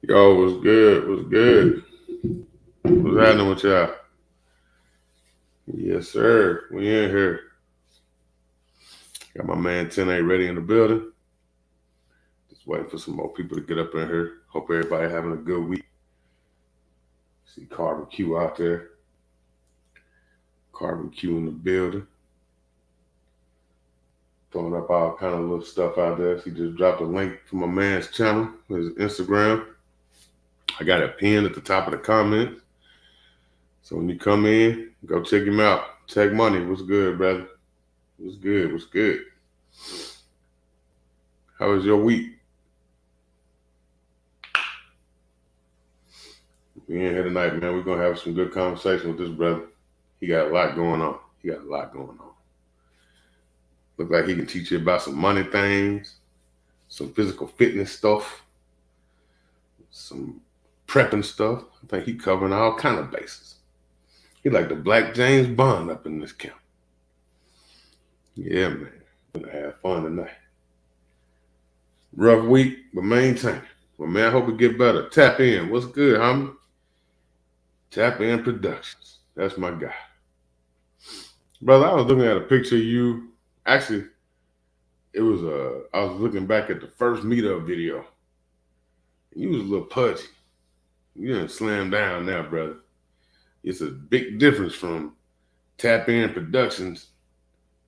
Yo, what's good? What's good? What's happening with y'all? Yes, sir. We in here. Got my man 10A ready in the building. Just waiting for some more people to get up in here. Hope everybody having a good week. See Carvin Q out there. Carvin Q in the building. Throwing up all kind of little stuff out there. He just dropped a link from my man's channel, his Instagram. I got it pinned at the top of the comments. So when you come in, go check him out. Tech Money, what's good, brother? What's good? What's good? How was your week? We in here tonight, man. We're going to have some good conversation with this brother. He got a lot going on. Look like he can teach you about some money things, some physical fitness stuff, some prepping stuff. I think he covering all kind of bases. He like the Black James Bond up in this camp. Yeah, man. Gonna have fun tonight. Rough week, but maintain. But man, I hope it get better. Tap in. What's good, homie? Tap in Productions. That's my guy. Brother, I was looking at a picture of you. Actually, it was I was looking back at the first meetup video. You was a little pudgy. You didn't slam down now, brother. It's a big difference from Tap In Productions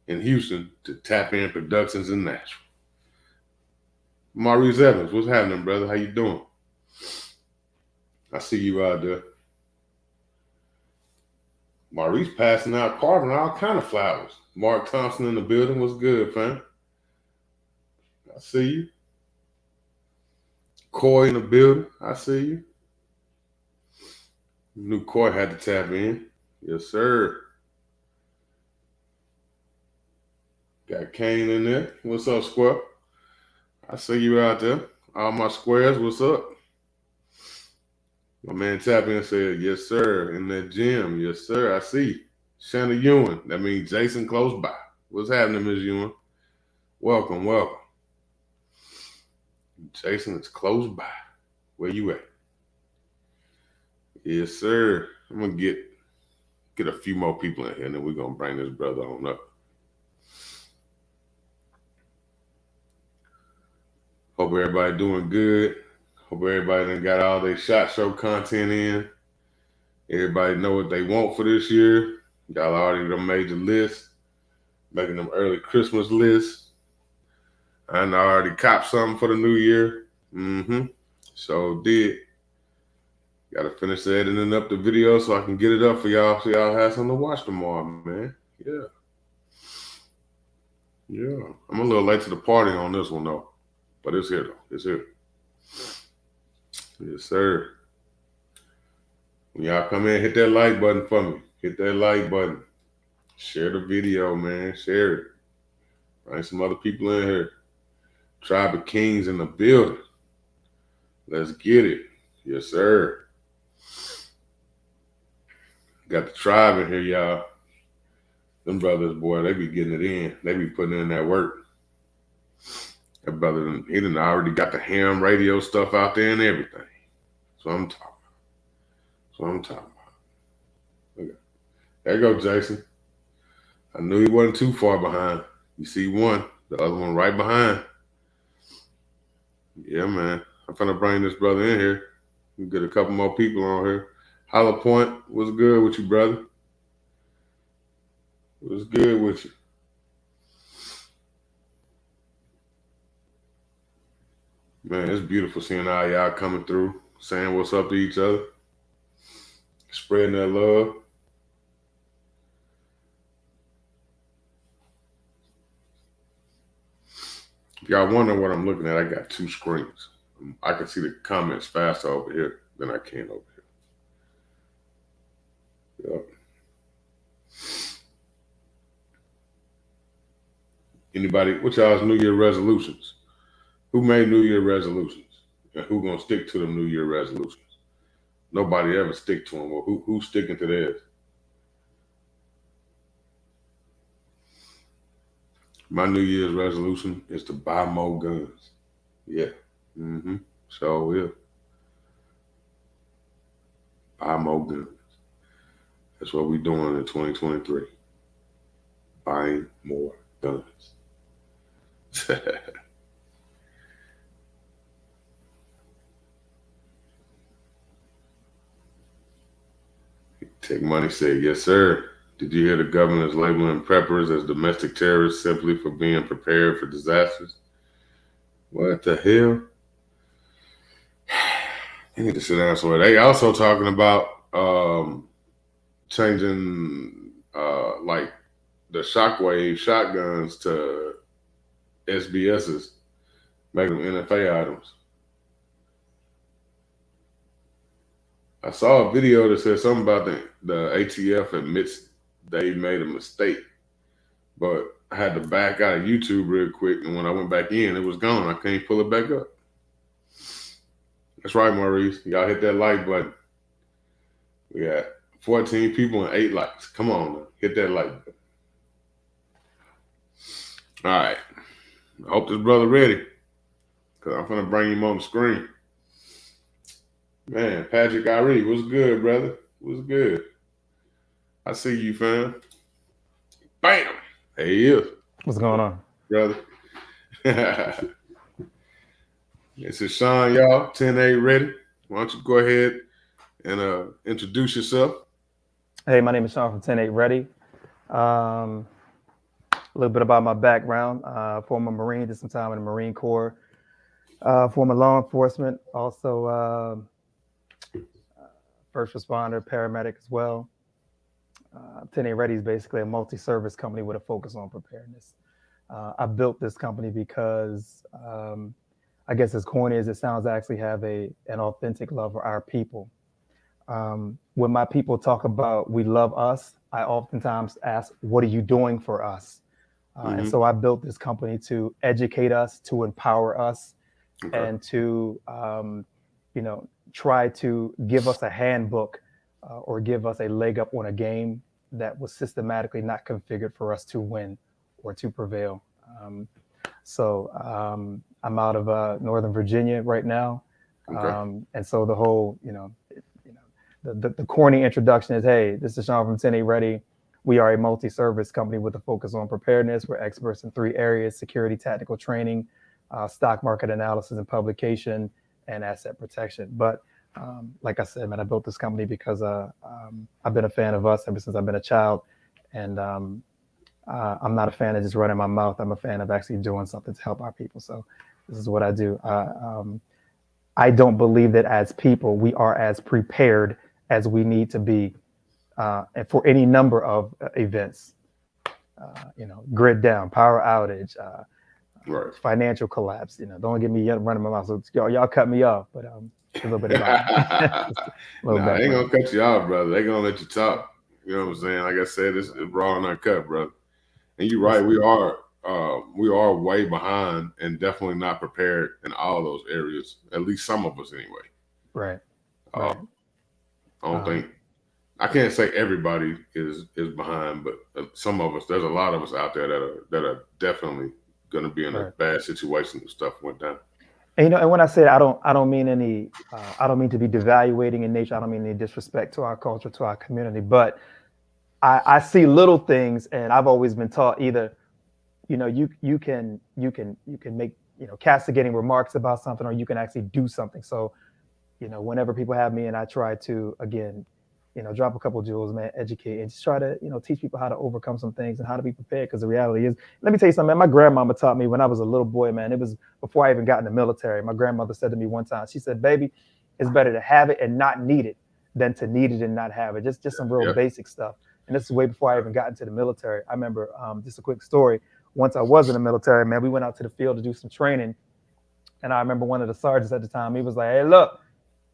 in Houston to Tap In Productions in Nashville. Maurice Evans, what's happening, brother? How you doing? I see you out there. Maurice passing out, carving all kind of flowers. Mark Thompson in the building. What's good, fam? I see you. Coy in the building. I see you. Knew Coy had to tap in. Yes, sir. Got Kane in there. What's up, Square? I see you out there. All my squares, what's up? My man tap in said, yes, sir. In that gym. Yes, sir. I see. Shanna Ewan. That means Jason close by. What's happening, Ms. Ewan? Welcome, welcome. Jason is close by. Where you at? Yes, sir. I'm gonna get a few more people in here, and then we're gonna bring this brother on up. Hope everybody doing good. Hope everybody done got all their SHOT Show content in. Everybody know what they want for this year. Y'all already done made your list, making them early Christmas lists. I already copped something for the new year. So did. Got to finish editing up the video so I can get it up for y'all so y'all have something to watch tomorrow, man. Yeah. I'm a little late to the party on this one, though. But it's here, though. It's here. Yes, sir. When y'all come in, hit that like button for me. Hit that like button. Share the video, man. Share it. Bring some other people in here. Tribe of Kings in the building. Let's get it. Yes, sir. Got the tribe in here, y'all. Them brothers, boy, they be getting it in. They be putting in that work. That brother, he done already got the ham radio stuff out there and everything. So I'm talking about. Okay. There you go, Jason. I knew he wasn't too far behind. You see one, the other one right behind. Yeah, man. I'm finna bring this brother in here. We get a couple more people on here. Hollow Point, what's good with you, brother? What's good with you? Man, it's beautiful seeing all y'all coming through, saying what's up to each other, spreading that love. If y'all wondering what I'm looking at, I got two screens. I can see the comments faster over here than I can over here. Yep. Anybody, what y'all's New Year resolutions? Who made New Year resolutions? And who gonna stick to them New Year resolutions? Nobody ever stick to them. Well, who's sticking to theirs? My New Year's resolution is to buy more guns. Yeah. So will. Buy more guns. That's what we're doing in 2023. Buying more guns. Take Money said, yes, sir. Did you hear the government is labeling preppers as domestic terrorists simply for being prepared for disasters? What the hell? You need to sit down somewhere. They also talking about changing like the Shockwave shotguns to SBSs, making them NFA items. I saw a video that said something about the ATF admits they made a mistake, but I had to back out of YouTube real quick, and when I went back in, it was gone. I can't pull it back up. That's right, Maurice. Y'all hit that like button. We got 14 people and 8 likes. Come on, now. Hit that like button. All right. I hope this brother ready, because I'm going to bring him on the screen. Man, Patrick G.R.A.V.I.T.E.E, what's good, brother? What's good? I see you, fam. Bam! There he is. What's going on? Brother. This is Sean, y'all. 10-8 ready. Why don't you go ahead and introduce yourself? Hey, my name is Sean from 10-8 Ready. A little bit about my background. Former Marine, did some time in the Marine Corps. Former law enforcement, also first responder, paramedic as well. 10-8 Ready is basically a multi-service company with a focus on preparedness. I built this company because I guess as corny as it sounds, I actually have an authentic love for our people. When my people talk about we love us, I oftentimes ask, what are you doing for us? And so I built this company to educate us, to empower us, and to, try to give us a handbook or give us a leg up on a game that was systematically not configured for us to win or to prevail. So I'm out of Northern Virginia right now. And so the whole, the corny introduction is, hey, this is Sean from 10-8 Ready. We are a multi-service company with a focus on preparedness. We're experts in 3 areas: security, tactical training, stock market analysis and publication, and asset protection. But like I said, man, I built this company because I've been a fan of us ever since I've been a child. And I'm not a fan of just running my mouth. I'm a fan of actually doing something to help our people. So this is what I do. I don't believe that as people, we are as prepared as we need to be and for any number of events. Grid down, power outage, financial collapse. Don't get me running my mouth. So y'all cut me off, but a little bit about it. They ain't gonna cut you off, brother. They gonna let you talk. You know what I'm saying? Like I said, this is raw and uncut, brother. And you're right. We are way behind and definitely not prepared in all those areas. At least some of us, anyway. Right. I don't think. I can't say everybody is behind, but some of us. There's a lot of us out there that are definitely going to be in a bad situation if stuff went down. And and when I say I don't mean any. I don't mean to be devaluating in nature. I don't mean any disrespect to our culture, to our community, but I see little things, and I've always been taught either, you can make castigating remarks about something, or you can actually do something. So, whenever people have me, and I try to again, drop a couple of jewels, man, educate, and just try to teach people how to overcome some things and how to be prepared. Because the reality is, let me tell you something, man. My grandmama taught me when I was a little boy, man. It was before I even got in the military. My grandmother said to me one time, she said, "Baby, it's better to have it and not need it than to need it and not have it." Just some real basic stuff. And this is way before I even got into the military. I remember just a quick story. Once I was in the military, man, we went out to the field to do some training. And I remember one of the sergeants at the time, he was like, "Hey, look,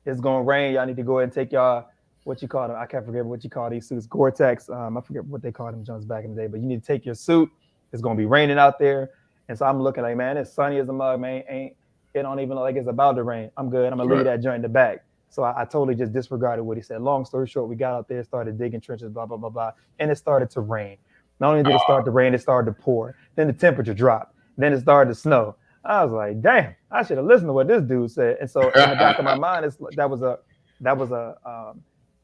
it's going to rain. Y'all need to go ahead and take y'all, what you call them. I can't forget what you call these suits, Gore-Tex. I forget what they called them Jones back in the day, but you need to take your suit. It's going to be raining out there." And so I'm looking like, man, it's sunny as a mug, man. It don't even look like it's about to rain. I'm good. I'm going to leave that joint in the back. So I totally just disregarded what he said. Long story short, we got out there, started digging trenches, blah, blah, blah, blah. And it started to rain. Not only did it start to rain, it started to pour. Then the temperature dropped. Then it started to snow. I was like, damn, I should have listened to what this dude said. And so in the back of my mind, that was a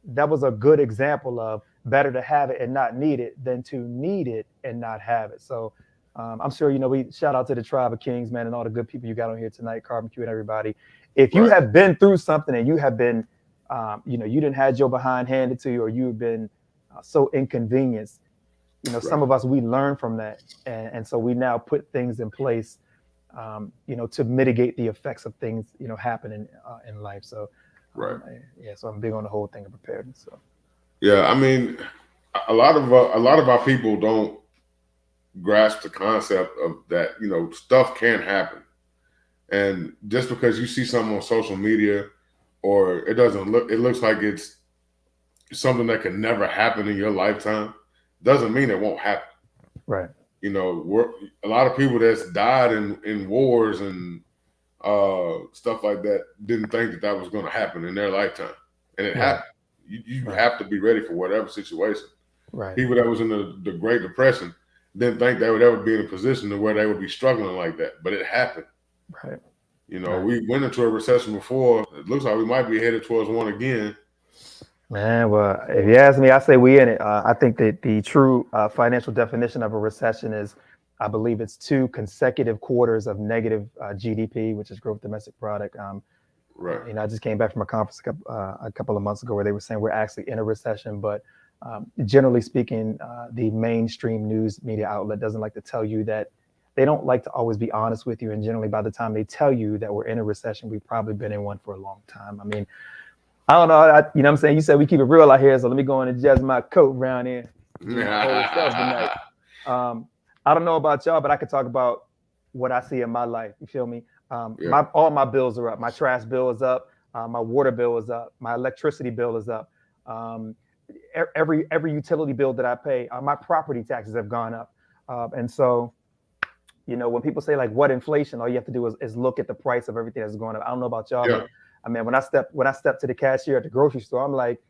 that was a good example of better to have it and not need it than to need it and not have it. So I'm sure, we shout out to the Tribe of Kings, man, and all the good people you got on here tonight, Carbon Q and everybody. If you have been through something and you have been, you didn't have your behind handed to you, or you've been so inconvenienced, some of us, we learn from that. And so we now put things in place, to mitigate the effects of things, happening in life. So, so I'm big on the whole thing of preparedness. So, yeah, I mean, a lot of our people don't grasp the concept of that. Stuff can happen, and just because you see something on social media, or it looks like it's something that can never happen in your lifetime, doesn't mean it won't happen. Right. A lot of people that's died in wars and stuff like that didn't think that was going to happen in their lifetime, and it happened. You have to be ready for whatever situation. Right. People that was in the Great Depression didn't think they would ever be in a position to where they would be struggling like that, but it happened. Right. We went into a recession before. It looks like we might be headed towards one again. Man, well, if you ask me, I say we in it. I think that the true financial definition of a recession is, I believe it's 2 consecutive quarters of negative GDP, which is gross domestic product. Right. I just came back from a conference a couple of months ago where they were saying we're actually in a recession, but generally speaking, the mainstream news media outlet doesn't like to tell you that. They don't like to always be honest with you. And generally by the time they tell you that we're in a recession, we've probably been in one for a long time. I mean, I don't know. You know what I'm saying? You said we keep it real out here. So let me go and adjust my coat around here. Tonight. I don't know about y'all, but I could talk about what I see in my life. You feel me? All my bills are up. My trash bill is up. My water bill is up. My electricity bill is up. Every utility bill that I pay, my property taxes have gone up. And so, when people say like what inflation, all you have to do is look at the price of everything that's going up. I don't know about y'all, but I mean, when I step to the cashier at the grocery store, I'm like,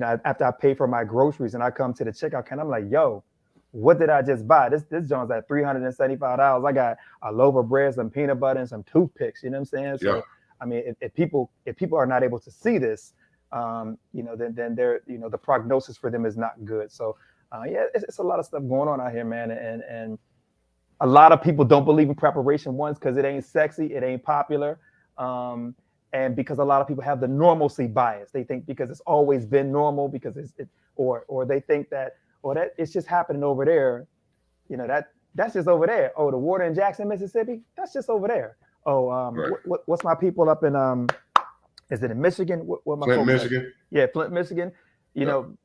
after I pay for my groceries and I come to the checkout counter, I'm like, yo, what did I just buy? This joint's at $375. I got a loaf of bread, some peanut butter, and some toothpicks. You know what I'm saying? So, I mean, if people are not able to see this, then they're, the prognosis for them is not good. So, it's a lot of stuff going on out here, man, and a lot of people don't believe in preparation once because it ain't sexy, it ain't popular, and because a lot of people have the normalcy bias. They think because it's always been normal, because or they think that it's just happening over there, that's just over there. Oh, the water in Jackson, Mississippi, that's just over there. Oh, what's my people up in is it in Michigan? What my Flint, Michigan? Like? Yeah, Flint, Michigan.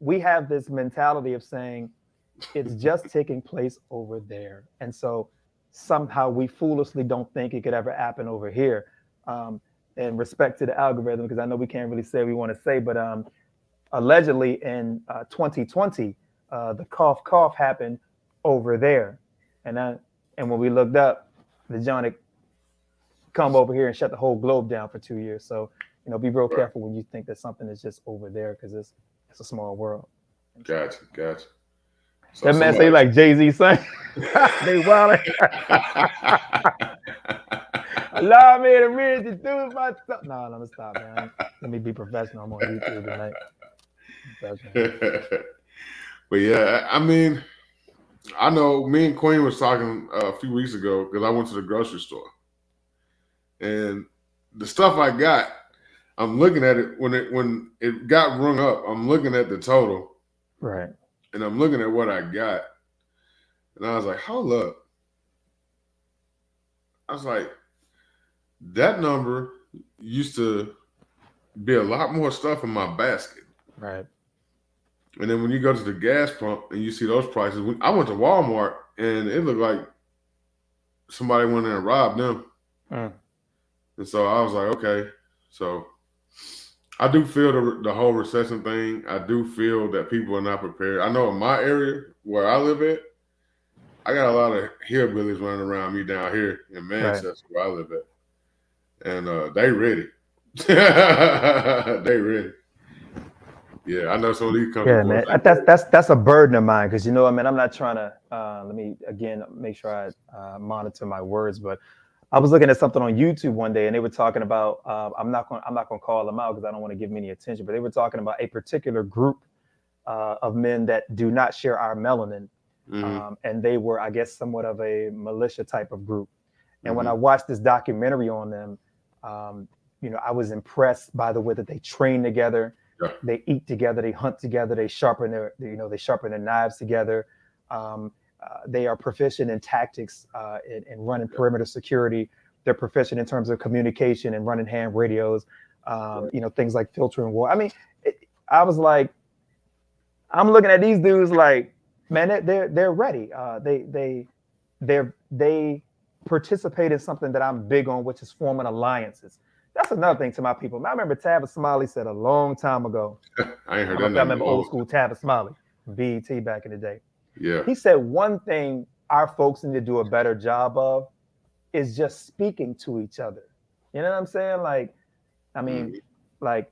We have this mentality of saying it's just taking place over there. And so somehow we foolishly don't think it could ever happen over here. In respect to the algorithm, because I know we can't really say what we want to say, but allegedly in 2020, the cough happened over there. And when we looked up, the Johnny come over here and shut the whole globe down for 2 years. So, be real careful when you think that something is just over there, because it's a small world. Gotcha. So that man say like Jay-Z saying, they wild. Allow me to read to do my stuff. No, let me stop, man. Let me be professional. I'm on YouTube tonight. But yeah, I mean, I know me and Queen was talking a few weeks ago because I went to the grocery store. And the stuff I got, I'm looking at it when it got rung up. I'm looking at the total. Right. And I'm looking at what I got. And I was like, hold up. I was like, that number used to be a lot more stuff in my basket. Right. And then when you go to the gas pump and you see those prices, I went to Walmart and it looked like somebody went in and robbed them. And so I was like, okay. So I do feel the whole recession thing. I do feel that people are not prepared. I know in my area where I live at, I got a lot of hillbillies running around me down here in Manchester where I live at. And they ready. They ready. Yeah, I know some of these companies. Yeah, man, that's a burden of mine because I'm not trying to. Let me again make sure I monitor my words, but I was looking at something on YouTube one day, and they were talking about. I'm not going to call them out because I don't want to give them any attention. But they were talking about a particular group of men that do not share our melanin, and they were, I guess, somewhat of a militia type of group. And when I watched this documentary on them, I was impressed by the way that they train together, they eat together, they hunt together, they sharpen their knives together. They are proficient in tactics in running perimeter security. They're proficient in terms of communication and running ham radios, things like filtering war. I mean, I was like, I'm looking at these dudes like, man, they're ready. They participate in something that I'm big on, which is forming alliances. That's another thing to my people. I remember Tavis Smiley said a long time ago. I ain't heard that. I remember old school Tavis Smiley, BET back in the day. Yeah. He said one thing our folks need to do a better job of is just speaking to each other. You know what I'm saying? Like, I mean, like,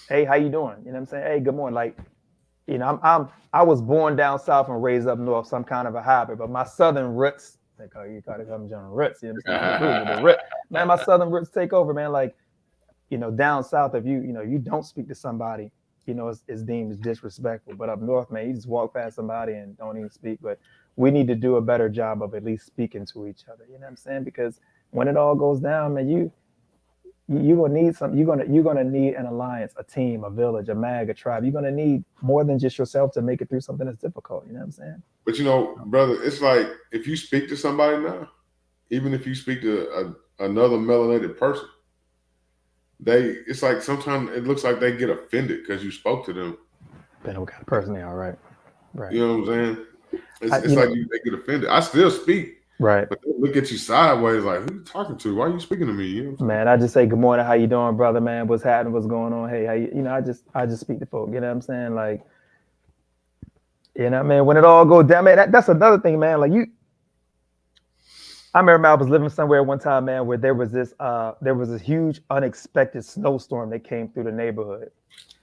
hey, how you doing? You know what I'm saying? Hey, good morning. Like, I was born down south and raised up north, some kind of a hybrid, but my southern roots, you gotta come John roots, you know what I'm saying? Man, my southern roots take over, man. Like, down south, if you don't speak to somebody, it's deemed as disrespectful. But up north, man, you just walk past somebody and don't even speak. But we need to do a better job of at least speaking to each other. You know what I'm saying? Because when it all goes down, man, you're gonna need something. You're gonna need an alliance, a team, a village, a mag, a tribe. You're gonna need more than just yourself to make it through something that's difficult. You know what I'm saying? But brother, it's like if you speak to somebody now, even if you speak to another melanated person, it's like sometimes it looks like they get offended because you spoke to them. Then we got a person there, all right. You know what I'm saying? It's like they get offended. I still speak. Right. But they look at you sideways like, who you talking to? Why are you speaking to me? You know man, I just say good morning, how you doing, brother, man? What's happening? What's going on? Hey, how you I just speak to folk, you know what I'm saying? Like, man, when it all goes down, man, that's another thing, man. Like I remember I was living somewhere one time, man, where there was this huge unexpected snowstorm that came through the neighborhood.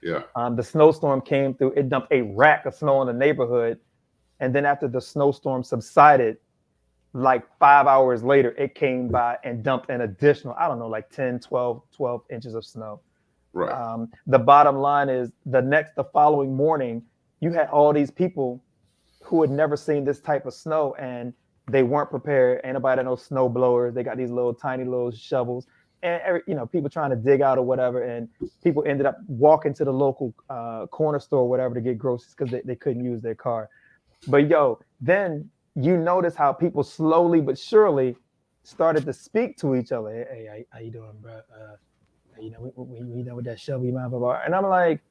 Yeah. The snowstorm came through, it dumped a rack of snow in the neighborhood. And then after the snowstorm subsided, like 5 hours later, it came by and dumped an additional, I don't know, like 10, 12 inches of snow. Right. The bottom line is the following morning, you had all these people who had never seen this type of snow and they weren't prepared. Ain't nobody had no snow blowers. They got these tiny little shovels and, people trying to dig out or whatever. And people ended up walking to the local corner store or whatever to get groceries because they couldn't use their car. But then you notice how people slowly but surely started to speak to each other. Hey, how you doing, bro? We done with that shovel, and I'm like,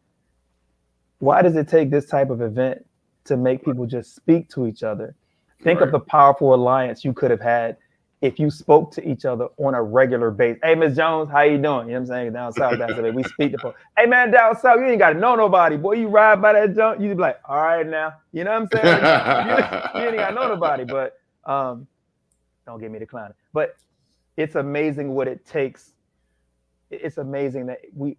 why does it take this type of event to make people just speak to each other? Think of the powerful alliance you could have had if you spoke to each other on a regular basis. Hey, Miss Jones, how you doing? You know what I'm saying? Down south, that's it. We speak to folks. Hey, man, down south, you ain't got to know nobody. Boy, you ride by that junk, you be like, all right now. You know what I'm saying? You ain't got to know nobody, but don't get me declining. But it's amazing what it takes. It's amazing that we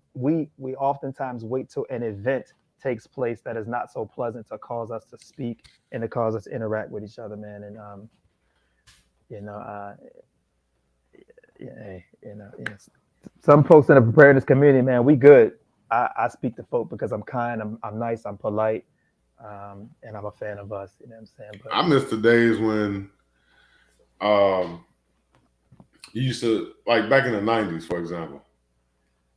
oftentimes wait till an event takes place that is not so pleasant to cause us to speak and to cause us to interact with each other, man. And some folks in the preparedness community, man, we good. I speak to folk because I'm kind, I'm nice, I'm polite, and I'm a fan of us. You know what I'm saying? But I miss the days when you used to, like back in the 90s, for example,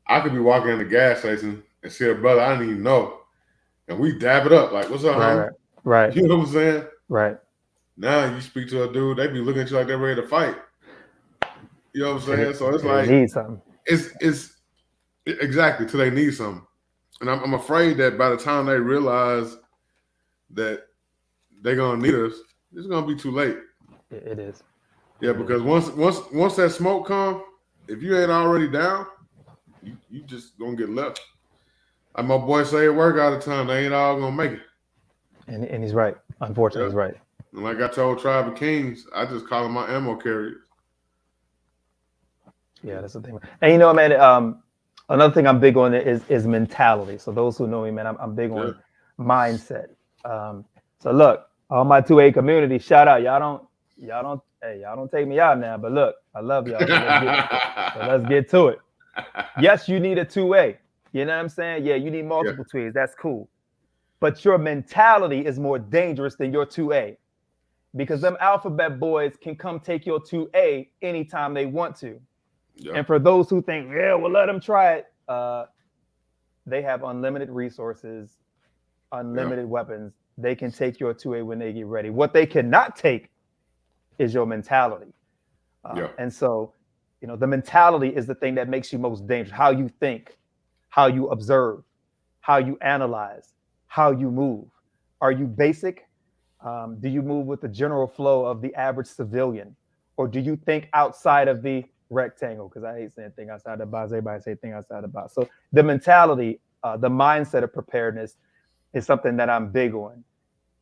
I could be walking in the gas station and see a brother I didn't even know, and we dab it up like, what's up, homie? Right. You know what I'm saying? Right. Now you speak to a dude, they be looking at you like they're ready to fight. You know what I'm saying? So it's like they need something. It's exactly till they need something, and I'm afraid that by the time they realize that they're gonna need us, it's gonna be too late. It is. Yeah, because once that smoke come, if you ain't already down, you just gonna get left. Like my boy say at work all the time, they ain't all gonna make it. And he's right. Unfortunately, he's right. And like I told Tribe of Kings, I just call them my ammo carriers. Yeah, that's the thing. And man, another thing I'm big on is mentality. So those who know me, man, I'm big on mindset. So look, all my 2A community, shout out. Y'all don't Hey, y'all don't take me out now, but look, I love y'all. So let's get to it. Yes, you need a 2A. You know what I'm saying? Yeah, you need multiple 2As. That's cool. But your mentality is more dangerous than your 2A, because them alphabet boys can come take your 2A anytime they want to. Yeah. And for those who think, yeah, well, let them try it, they have unlimited resources, unlimited weapons. They can take your 2A when they get ready. What they cannot take is your mentality. And so, the mentality is the thing that makes you most dangerous. How you think, how you observe, how you analyze, how you move. Are you basic? Do you move with the general flow of the average civilian? Or do you think outside of the rectangle? Because I hate saying think outside the box. Everybody say think outside the box. So the mentality, the mindset of preparedness is something that I'm big on.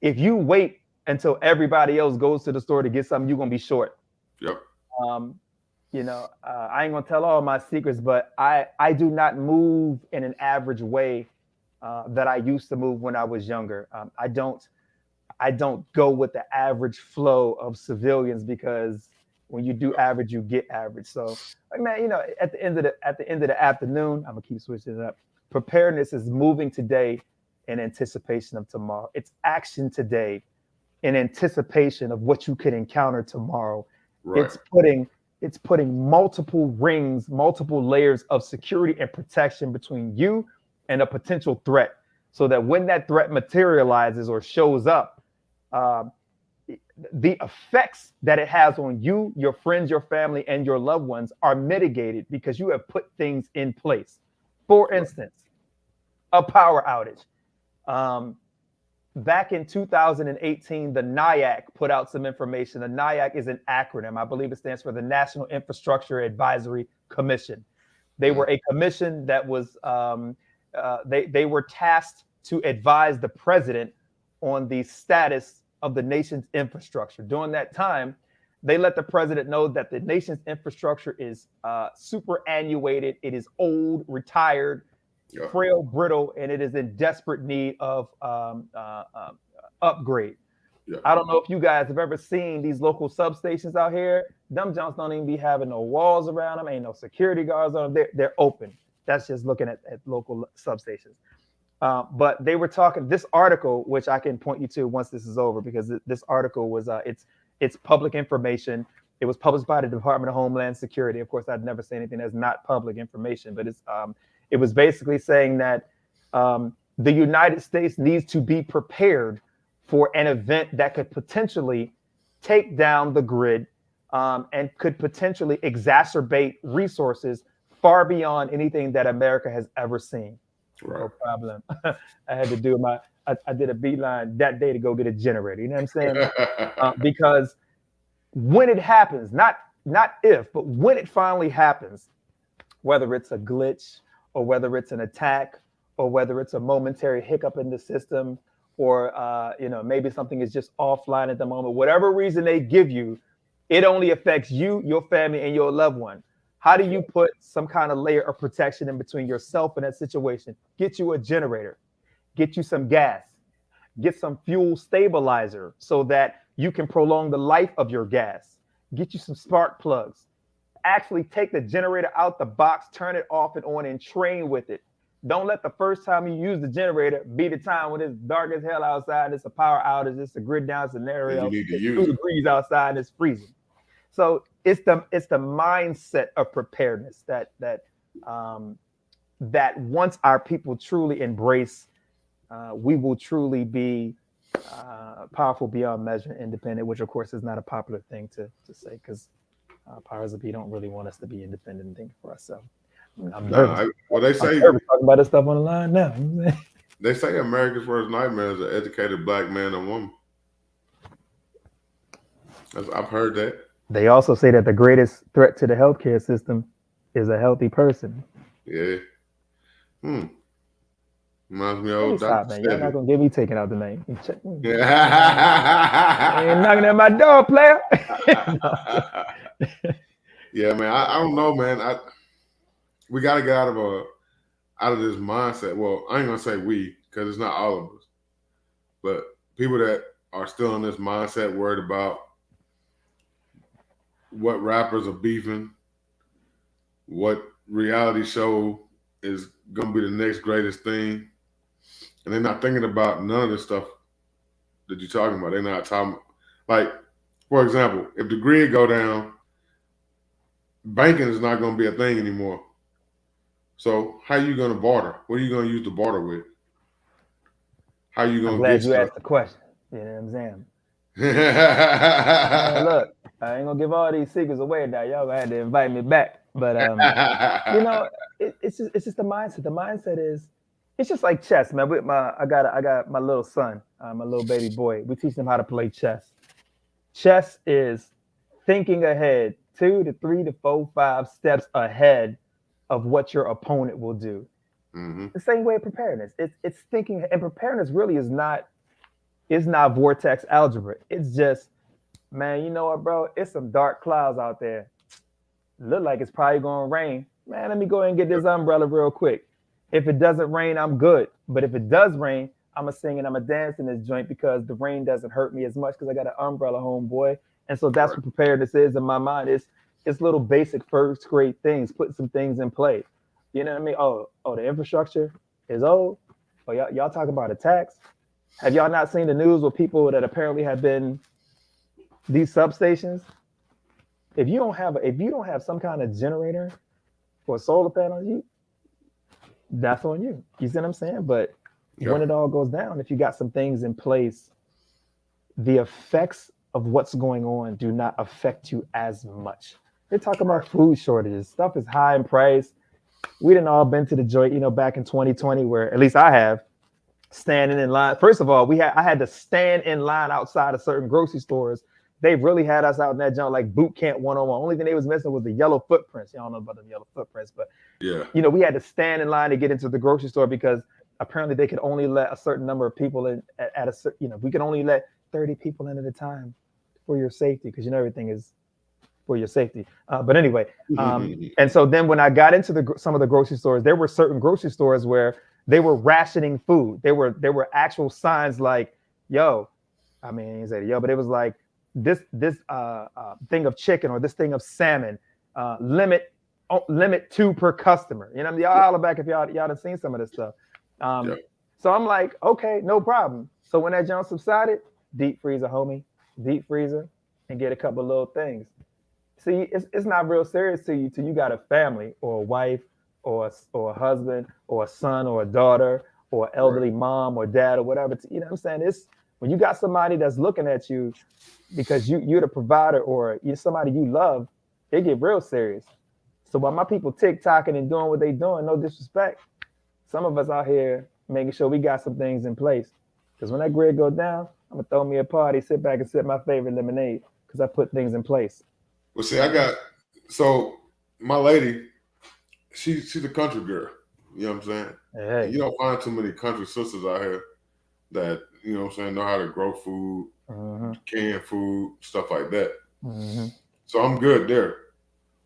If you wait until everybody else goes to the store to get something, you're going to be short. Yep. I ain't going to tell all my secrets, but I do not move in an average way that I used to move when I was younger. I don't go with the average flow of civilians, because when you do average, you get average. So, man, at the end of the afternoon, I'm gonna keep switching it up. Preparedness is moving today in anticipation of tomorrow. It's action today in anticipation of what you could encounter tomorrow. Right. It's putting multiple rings, multiple layers of security and protection between you and a potential threat, so that when that threat materializes or shows up, the effects that it has on you, your friends, your family, and your loved ones are mitigated because you have put things in place. For instance, a power outage. Back in 2018, the NIAC put out some information. The NIAC is an acronym. I believe it stands for the National Infrastructure Advisory Commission. They were a commission that was, they were tasked to advise the president on the status of the nation's infrastructure. During that time, they let the president know that the nation's infrastructure is superannuated, it is old, retired, frail, brittle, and it is in desperate need of upgrade. I don't know if you guys have ever seen these local substations out here. Them junks don't even be having no walls around them. Ain't no security guards on them. They're open. That's just looking at local substations. But they were talking, this article, which I can point you to once this is over, because this article was, it's public information. It was published by the Department of Homeland Security. Of course, I'd never say anything that's not public information, but it was basically saying that the United States needs to be prepared for an event that could potentially take down the grid and could potentially exacerbate resources far beyond anything that America has ever seen. Right. No problem. I had to do I did a beeline that day to go get a generator. You know what I'm saying? Because when it happens, not if, but when it finally happens, whether it's a glitch or whether it's an attack or whether it's a momentary hiccup in the system, or maybe something is just offline at the moment, whatever reason they give you, it only affects you, your family, and your loved one. How do you put some kind of layer of protection in between yourself and that situation? Get you a generator, get you some gas, get some fuel stabilizer so that you can prolong the life of your gas, get you some spark plugs, actually take the generator out the box, turn it off and on, and train with it. Don't let the first time you use the generator be the time when it's dark as hell outside, it's a power outage, it's a grid down scenario, you need to use 2 degrees outside and it's freezing. So it's the mindset of preparedness that once our people truly embrace, we will truly be powerful beyond measure, independent, which of course is not a popular thing to say, because powers that be don't really want us to be independent and think for ourselves. I'm nervous. They say I'm nervous talking about this stuff on the line now. They say America's worst nightmare is an educated black man and woman. I've heard that. They also say that the greatest threat to the healthcare system is a healthy person. Yeah. Reminds me of old Stop, man. Y'all not gonna get me taken out tonight. Yeah. Ain't knocking at my door, player. Yeah, man. I don't know, man. We got to get out of this mindset. Well, I ain't gonna say we, because it's not all of us, but people that are still in this mindset, worried about what rappers are beefing, what reality show is gonna be the next greatest thing, and they're not thinking about none of this stuff that you're talking about. They're not talking like, for example, if the grid go down, banking is not gonna be a thing anymore. So how you gonna barter? What are you gonna use to barter with? How you I'm gonna glad get you stuff? asked the question. You know what I'm saying? Man, look, I ain't gonna give all these secrets away now. Y'all gonna have to invite me back. But you know, it's just the mindset. The mindset is it's just like chess, man. With I got my little son, my little baby boy. We teach him how to play chess. Chess is thinking ahead 2 to 3 to 4, 5 steps ahead of what your opponent will do. Mm-hmm. The same way preparedness. It's thinking, and preparedness really is not vortex algebra. It's just, man, you know what, bro? It's some dark clouds out there. Look like it's probably gonna rain. Man, let me go ahead and get this umbrella real quick. If it doesn't rain, I'm good. But if it does rain, I'm a sing and I'm a dance in this joint because the rain doesn't hurt me as much because I got an umbrella, homeboy. And so that's Right. what preparedness is in my mind. It's little basic first grade things, putting some things in place. You know what I mean? Oh, the infrastructure is old. Oh, y'all talk about attacks. Have y'all not seen the news with people that apparently have been these substations? If you don't have some kind of generator for a solar panel, that's on you. You see what I'm saying? But when it all goes down, if you got some things in place, the effects of what's going on do not affect you as much. They're talking about food shortages. Stuff is high in price. We didn't all been to the joint, back in 2020, where at least I have, standing in line. First of all, I had to stand in line outside of certain grocery stores. They really had us out in that junk like boot camp 101. Only thing they was missing was the yellow footprints. Y'all know about the yellow footprints, but Yeah. we had to stand in line to get into the grocery store because apparently they could only let a certain number of people in at a certain, we could only let 30 people in at a time for your safety because everything is for your safety. But anyway, and so then when I got into some of the grocery stores, there were certain grocery stores where they were rationing food. There were actual signs like, yo, I mean, he said, yo, but it was like this thing of chicken or this thing of salmon, limit 2 per customer. You know what I mean? Y'all holler back if y'all have seen some of this stuff. So I'm like, okay, no problem. So when that junk subsided, deep freezer, homie, deep freezer, and get a couple of little things. See, it's not real serious to you till you got a family or a wife or a husband or a son or a daughter or elderly mom or dad or whatever. You know what I'm saying? It's when you got somebody that's looking at you because you're the provider or you're somebody you love, it get real serious. So while my people TikToking and doing what they doing, no disrespect, some of us out here making sure we got some things in place. Because when that grid go down, I'm gonna throw me a party, sit back and sip my favorite lemonade because I put things in place. Well, see, my lady, she's a country girl. You know what I'm saying? Hey. And you don't find too many country sisters out here that, know how to grow food, can food, stuff like that. So I'm good there.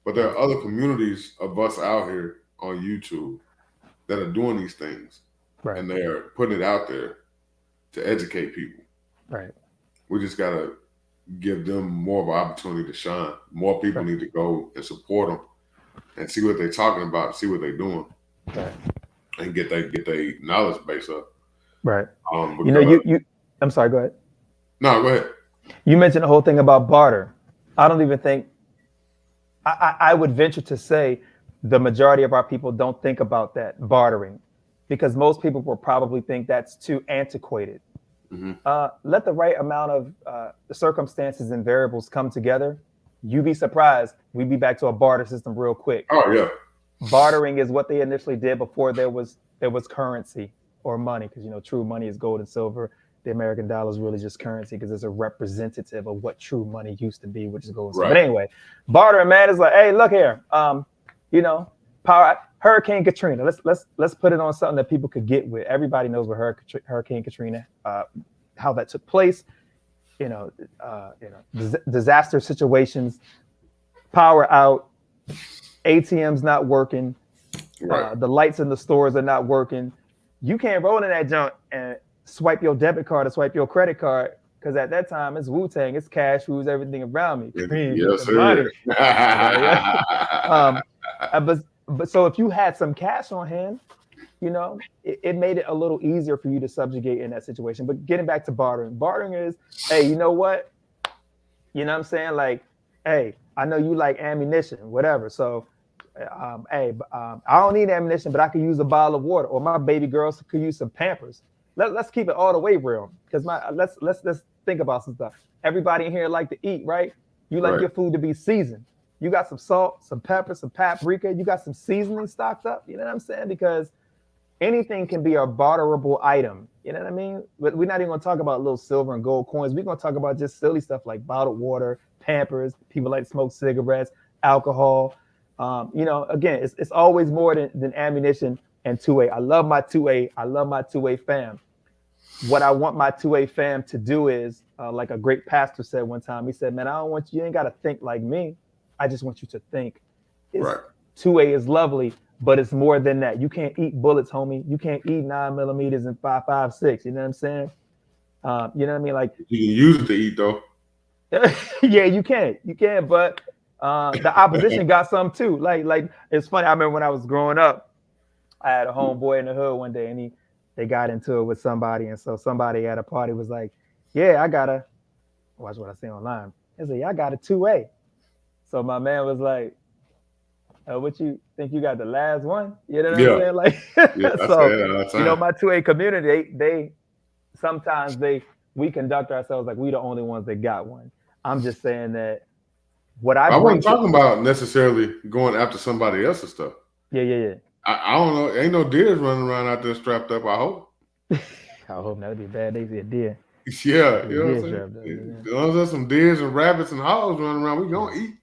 But there are other communities of us out here on YouTube that are doing these things. Right. And they are putting it out there to educate people. Right. We just got to give them more of an opportunity to shine. More people need to go and support them and see what they're talking about, see what they're doing, and get their knowledge base up. Right. You. I'm sorry. Go ahead. No, go ahead. You mentioned the whole thing about barter. I don't even think. I would venture to say the majority of our people don't think about that bartering, because most people will probably think that's too antiquated. Let the right amount of the circumstances and variables come together. You'd be surprised. We'd be back to a barter system real quick. Oh yeah. Bartering is what they initially did before there was currency or money, because true money is gold and silver. The American dollar is really just currency because it's a representative of what true money used to be, which is gold and silver. But anyway, bartering, man, is like, hey, look here, power Hurricane Katrina. Let's put it on something that people could get with. Everybody knows what Hurricane Katrina, how that took place. Disaster situations, power out, ATMs not working, the lights in the stores are not working. You can't roll in that junk and swipe your debit card or swipe your credit card because at that time it's Wu-Tang, it's cashews, everything around me. Cream, get Yes, the money. sir. But so if you had some cash on hand, it made it a little easier for you to subjugate in that situation. But getting back to bartering is, hey, you know what? You know what I'm saying? Like, hey, I know you like ammunition, whatever. So, I don't need ammunition, but I could use a bottle of water, or my baby girls could use some Pampers. Let's keep it all the way real, because let's think about some stuff. Everybody in here like to eat, right? You like Right. your food to be seasoned. You got some salt, some pepper, some paprika. You got some seasoning stocked up. You know what I'm saying? Because anything can be a barterable item. You know what I mean? But we're not even going to talk about little silver and gold coins. We're going to talk about just silly stuff like bottled water, Pampers. People like to smoke cigarettes, alcohol. Again, it's always more than ammunition and 2A. I love my 2A. I love my 2A fam. What I want my 2A fam to do is, like a great pastor said one time, he said, man, I don't want you ain't got to think like me. I just want you to think. Right. 2A is lovely, but it's more than that. You can't eat bullets, homie. You can't eat 9mm and 5.56. You know what I'm saying? You know what I mean? Like, you can use it to eat though. yeah, you can. But the opposition got some too. Like it's funny. I remember when I was growing up, I had a homeboy in the hood one day, and they got into it with somebody, and so somebody at a party was like, "Yeah, I gotta watch what I say online." He said, "Yeah, I got a 2A." So my man was like, what you think you got the last one? You know what I'm saying? Like, Yeah, I so, say that all the time. my 2A community, they sometimes we conduct ourselves like we the only ones that got one. I'm just saying that what I wasn't talking about necessarily going after somebody else's stuff. Yeah. I don't know. Ain't no deers running around out there strapped up, I hope. I hope that'd be bad. They see a deer. Yeah, you know what I'm saying? As long as there's some deers and rabbits and hogs running around, we gonna eat.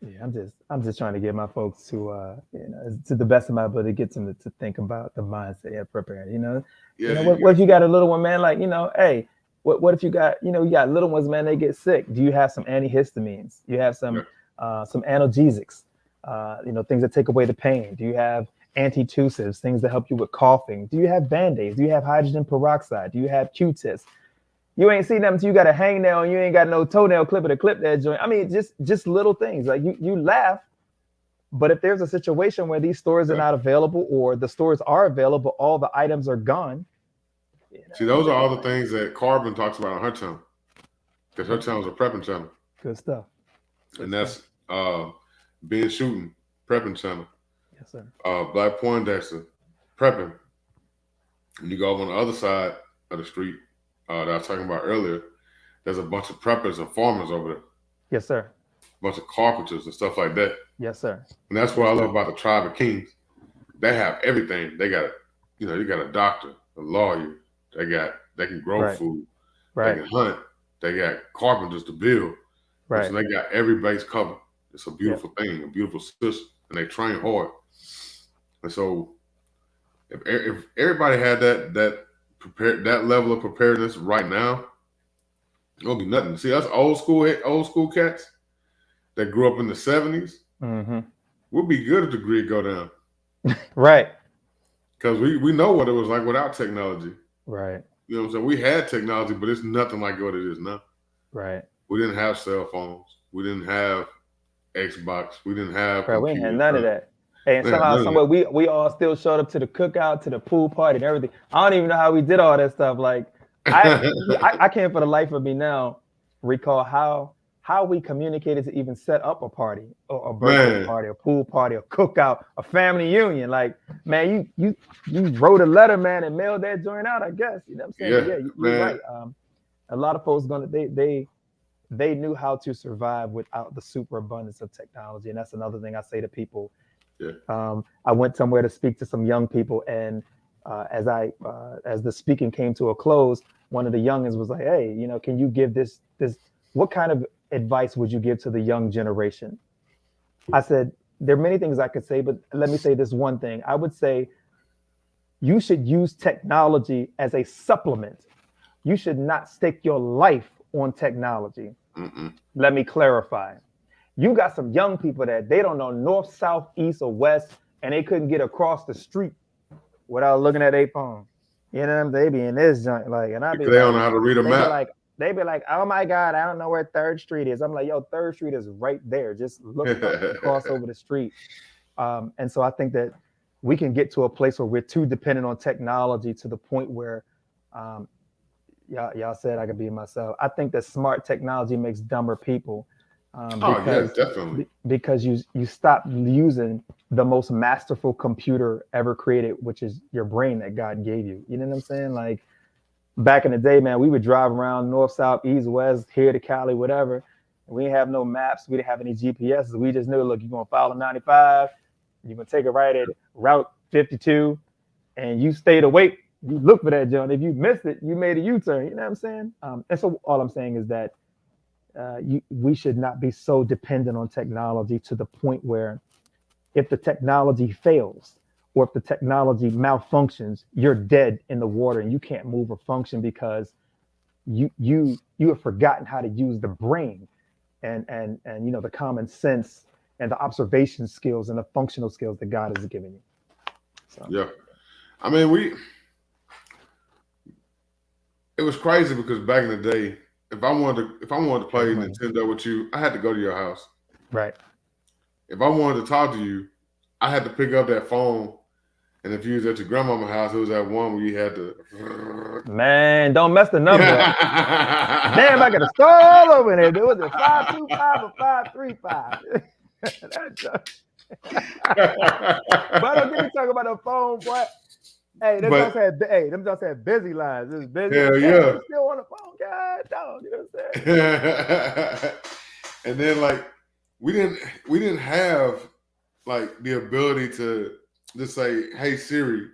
Yeah, I'm just trying to get my folks to to the best of my ability, get them to think about the mindset of preparing. What if you got a little one, man? Like, hey, what if you got you got little ones, man? They get sick. Do you have some antihistamines? Do you have some analgesics? Things that take away the pain. Do you have antitussives, things that help you with coughing? Do you have Band-Aids? Do you have hydrogen peroxide? Do you have Q-tips? You ain't seen them until you got a hangnail and you ain't got no toenail clipper to clip that joint. I mean, just little things. Like you laugh, but if there's a situation where these stores are not available, or the stores are available, all the items are gone. See, those are all the things that Carbon talks about on her channel, because her channel is a prepping channel. Good stuff. And that's being shooting prepping channel. Yes, sir. Black Poindexter prepping. And you go over on the other side of the street that I was talking about earlier, there's a bunch of preppers and farmers over there. Yes, sir. A bunch of carpenters and stuff like that. Yes, sir. And that's what I love about the Tribe of Kings. They have everything. They got, you got a doctor, a lawyer. They can grow food. Right. They can hunt. They got carpenters to build. Right. So they got every base covered. It's a beautiful thing, a beautiful system, and they train hard. And so, if everybody had that level of preparedness right now, it won't be nothing. See, us old school cats that grew up in the 70s, we'll be good if the grid go down. Right. Because we know what it was like without technology. Right. You know what I'm saying? We had technology, but it's nothing like what it is now. Right. We didn't have cell phones. We didn't have Xbox. We didn't have. Right. We didn't have none of that. Hey, and somehow, some way, we all still showed up to the cookout, to the pool party, and everything. I don't even know how we did all that stuff. Like, I can't for the life of me now recall how we communicated to even set up a party, or a birthday party, a pool party, a cookout, a family union. Like, man, you wrote a letter, man, and mailed that joint out, I guess. You know what I'm saying? Yeah, you're right. A lot of folks they knew how to survive without the superabundance of technology, and that's another thing I say to people. Yeah. I went somewhere to speak to some young people, and as the speaking came to a close, one of the youngins was like, "Hey, can you give this? What kind of advice would you give to the young generation?" I said, there are many things I could say, but let me say this one thing. I would say you should use technology as a supplement. You should not stake your life on technology. Let me clarify. You got some young people that they don't know north, south, east, or west, and they couldn't get across the street without looking at a phone. You know what I'm saying? They be in this joint, like, and I be they don't know how to read a map. Like, They be like, oh my God, I don't know where 3rd Street is. I'm like, yo, 3rd Street is right there. Just look up and cross over the street. And so I think that we can get to a place where we're too dependent on technology to the point where, y'all said I could be myself. I think that smart technology makes dumber people, Oh yeah, definitely. because you stop using the most masterful computer ever created, which is your brain that God gave you. You know what I'm saying? Like back in the day, man, we would drive around north, south, east, west, here to Cali, whatever. We didn't have no maps. We didn't have any GPS. We just knew, look, you're gonna follow 95. You're gonna take a right at Route 52, and you stayed awake. You look for that, John. If you missed it, you made a U-turn. You know what I'm saying? And so all I'm saying is that we should not be so dependent on technology to the point where if the technology fails or if the technology malfunctions, you're dead in the water and you can't move or function because you have forgotten how to use the brain and the common sense and the observation skills and the functional skills that God has given you. So yeah, I mean it was crazy because back in the day, if I wanted to play Nintendo with you, I had to go to your house. Right. If I wanted to talk to you, I had to pick up that phone. And if you was at your grandmama's house, it was that one where you had to. Man, don't mess the number up. Damn, I got to start all over there. There was it 525 or 535. But don't get me talking about the phone, boy. Hey, them just had busy lines. This is busy. Hell yeah. Still on the phone, God, dog. You know what I'm saying? And then like we didn't have like the ability to just say, "Hey Siri,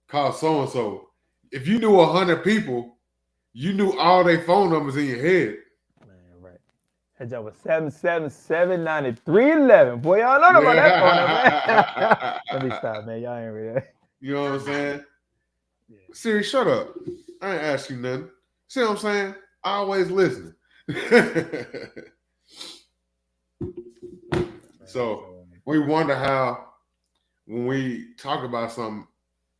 call so and so." If you knew 100 people, you knew all their phone numbers in your head. Man, right. That job was 777-9311. Boy, y'all know about that phone number, man. Let me stop, man. Y'all ain't real. You know what I'm saying? Yeah. Siri, shut up. I ain't ask you nothing. See what I'm saying? I always listen. So we wonder how, when we talk about something,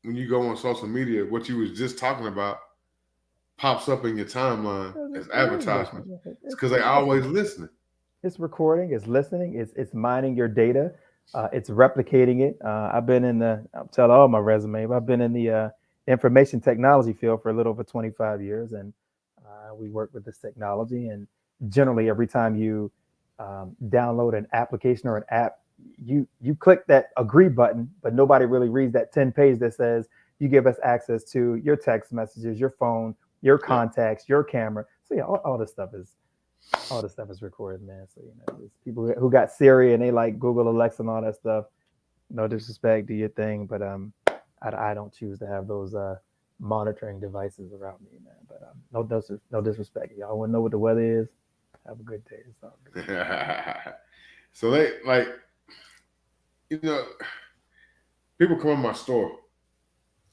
when you go on social media, what you was just talking about pops up in your timeline as advertisement. It's because they always listening. It's recording, it's listening, it's mining your data, it's replicating it. I've been I'll tell all my resume, but I've been in the information technology field for a little over 25 years, and we work with this technology. And generally, every time you download an application or an app, you click that agree button, but nobody really reads that 10 page that says you give us access to your text messages, your phone, your contacts, your camera. So yeah, all this stuff is recorded, man. So there's people who got Siri and they like Google, Alexa, and all that stuff. No disrespect, do your thing, but I don't choose to have those monitoring devices around me, man. But no disrespect. Y'all want to know what the weather is? Have a good day. It's all good. So they like, people come in my store.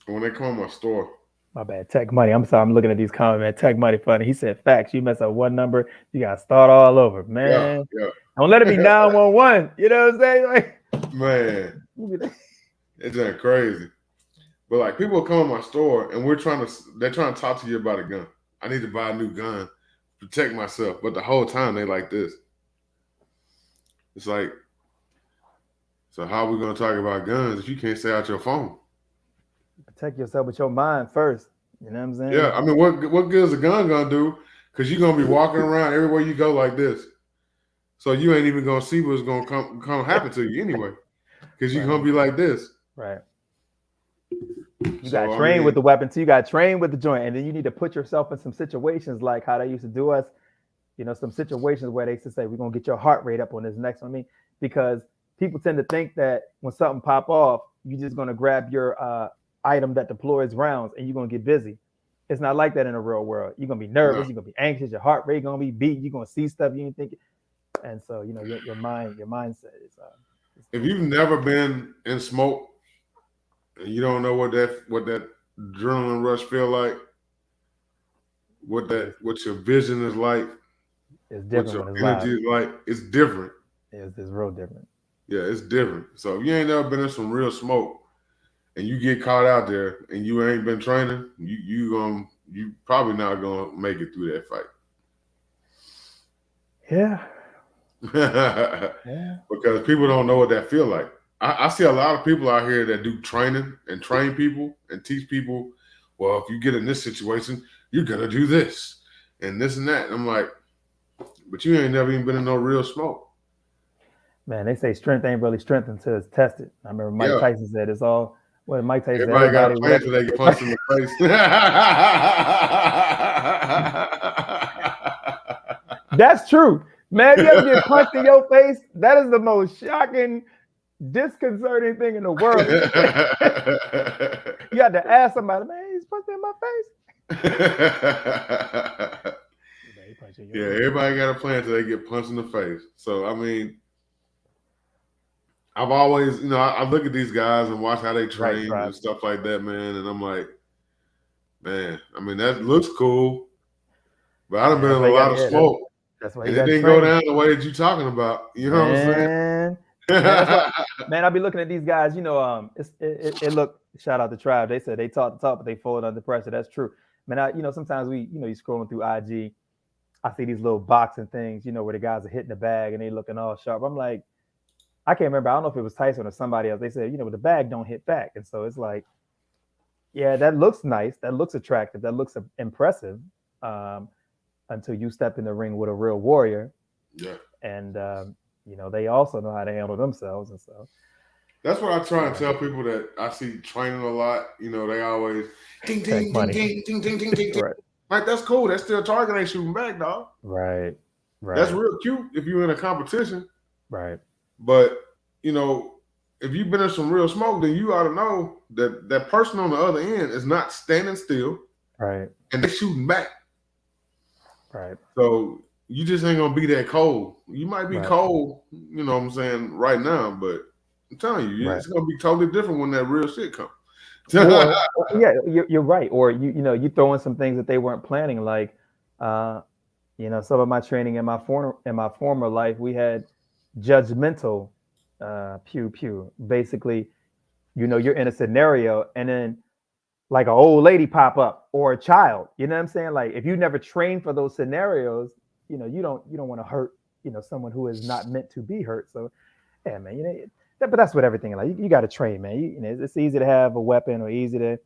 And when they come in my store. My bad. Tech Money. I'm sorry. I'm looking at these comments, man. Tech Money funny. He said, facts. You mess up one number, you got to start all over, man. Yeah. Don't let it be 911. You know what I'm saying? Like, man, it's just crazy. But like, people come in my store and they're trying to talk to you about a gun. I need to buy a new gun, protect myself. But the whole time they like this. It's like, so how are we going to talk about guns if you can't stay out your phone? Protect yourself with your mind first. You know what I'm saying? Yeah, I mean, what good is a gun gonna do? Because you're gonna be walking around everywhere you go like this, so you ain't even gonna see what's gonna come happen to you anyway. Because you're gonna be like this. Right. You got trained with the weapon too. You got trained with the joint, and then you need to put yourself in some situations like how they used to do us. Some situations where they used to say, "We're gonna get your heart rate up on this next one." I mean, because people tend to think that when something pop off, you're just gonna grab your item that deploys rounds and you're going to get busy. It's not like that in the real world. You're going to be nervous. You're going to be anxious. Your heart rate going to be beating. You're going to see stuff you didn't think. And so, your mindset is. If you've never been in smoke and you don't know what that adrenaline rush feel like, what your vision is like, it's different. What your energy is like, it's different. It's real different. Yeah, it's different. So if you ain't never been in some real smoke, and you get caught out there and you ain't been training, you probably not gonna make it through that fight. Yeah. Because people don't know what that feel like. I see a lot of people out here that do training and train people and teach people, well, if you get in this situation, you're gonna do this and this and that. And I'm like, but you ain't never even been in no real smoke. Man, they say strength ain't really strength until it's tested. I remember Mike Yeah. Tyson said it's all. Well, Mike Tyson said Everybody got a everybody, plan whatever. till they get punched in the face. That's true, man. If you ever get punched in your face, that is the most shocking, disconcerting thing in the world. You had to ask somebody, man, he's punched in my face. Yeah, everybody got a plan till they get punched in the face. So I mean, I've always, I look at these guys and watch how they train and stuff like that, man, and I'm like, man, I mean that looks cool, but I done been in a lot of smoke. That's why and it didn't go down the way that you're talking about. You know what I'm saying? Man, that's why, man, I'll be looking at these guys, it look, shout out to Tribe. They said they talk the talk, but they fold under pressure. That's true. Man, sometimes you scrolling through IG, I see these little boxing things, where the guys are hitting the bag and they looking all sharp. I'm like, I can't remember. I don't know if it was Tyson or somebody else. They said, the bag don't hit back. And so it's like, yeah, that looks nice. That looks attractive. That looks impressive until you step in the ring with a real warrior. Yeah. And, they also know how to handle themselves. And so that's what I try and tell people that I see training a lot. They always ding, ding, ding, ding, ding, ding, ding, ding. Right. Like, that's cool. That's still target ain't shooting back, dog. Right. That's real cute if you're in a competition. Right. But, if you've been in some real smoke, then you ought to know that that person on the other end is not standing still. Right. And they're shooting back. Right. So you just ain't going to be that cold. You might be cold, you know what I'm saying, right now, but I'm telling you, it's going to be totally different when that real shit comes. Yeah, you're right. Or you throw in some things that they weren't planning, like some of my training in my former life, we had judgmental pew pew. Basically, you're in a scenario and then like an old lady pop up or a child. You know what I'm saying? Like if you never trained for those scenarios, you don't want to hurt someone who is not meant to be hurt. So yeah, man, but that's what everything is like. You got to train, man. It's easy to have a weapon, or easy to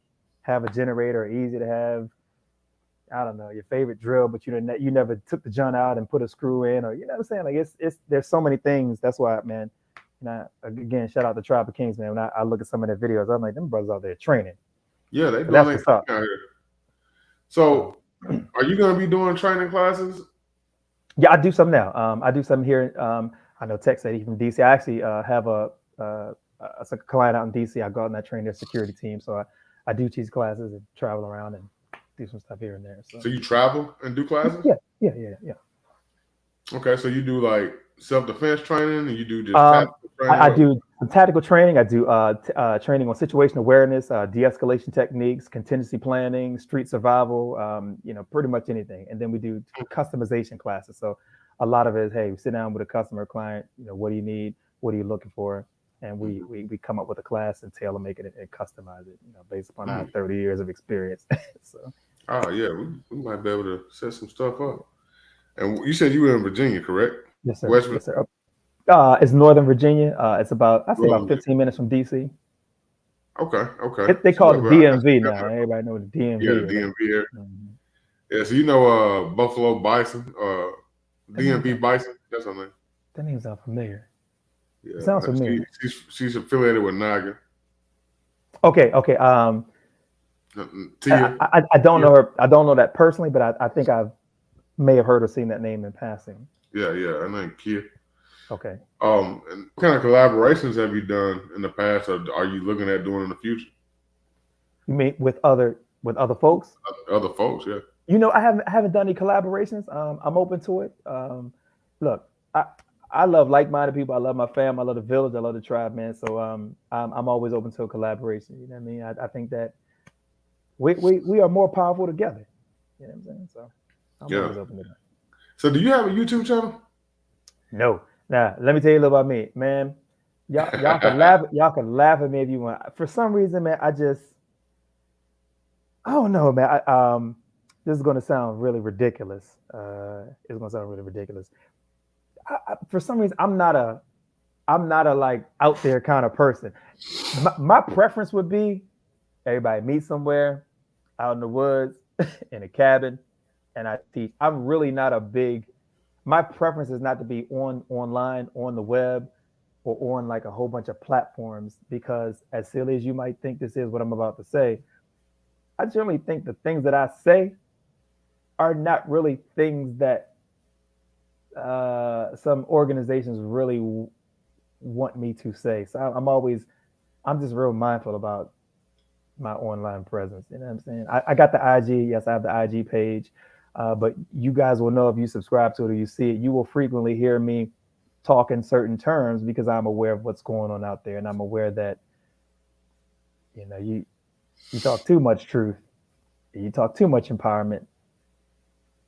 have a generator, or easy to have, I don't know, your favorite drill, but you never took the gun out and put a screw in, or you know what I'm saying? Like it's there's so many things. That's why, man. Again, shout out to Tribe of Kings, man. When I look at some of their videos, I'm like, them brothers out there training. Yeah, they doing their thing out here. So, are you going to be doing training classes? Yeah, I do some now. I do some here. I know Tech said he's from DC. I actually have a client out in DC. I go out and I train their security team. So I do teach classes and travel around and do some stuff here and there. So you travel and do classes? Yeah. Okay, so you do like self-defense training, and you do just tactical training? I do some tactical training. I do training on situation awareness, de-escalation techniques, contingency planning, street survival, pretty much anything. And then we do customization classes. So a lot of it is, hey, we sit down with a customer client, what do you need? What are you looking for? And we come up with a class and tailor make it and customize it, based upon our 30 years of experience. So. Oh yeah, we might be able to set some stuff up. And you said you were in Virginia, correct? Yes, sir. Yes, sir. It's Northern Virginia. It's about 15 minutes from DC. Okay. They call it DMV now. Everybody knows the DMV. Yeah, the DMV here. Mm-hmm. Yeah, so Buffalo Bison, DMV Bison. That's her name. That name sounds familiar. Yeah, it sounds familiar. She's affiliated with Naga. Okay. Tia. I don't know her. I don't know that personally, but I think I may have heard or seen that name in passing. Yeah. Her name Kia. Okay. And what kind of collaborations have you done in the past, or are you looking at doing in the future? You mean with other folks? Other folks, yeah. I haven't done any collaborations. I'm open to it. Look, I love like-minded people. I love my fam. I love the village. I love the tribe, man. So I'm always open to a collaboration. You know what I mean? I think that we are more powerful together. You know what I'm saying? So I'm always open to that. So do you have a YouTube channel? No. Now let me tell you a little about me, man. Y'all can laugh. Y'all can laugh at me if you want. For some reason, man, I don't know, man. This is going to sound really ridiculous. It's going to sound really ridiculous. for some reason, I'm not a like out there kind of person. My preference would be everybody meet somewhere out in the woods in a cabin, and I teach. I'm really not a big. My preference is not to be online on the web or on like a whole bunch of platforms, because as silly as you might think this is what I'm about to say, I generally think the things that I say are not really things that some organizations really want me to say. So I'm just real mindful about my online presence. You know what I'm saying? I got the IG. Yes, I have the IG page. But you guys will know if you subscribe to it or you see it, you will frequently hear me talk in certain terms because I'm aware of what's going on out there, and I'm aware that you talk too much truth, you talk too much empowerment,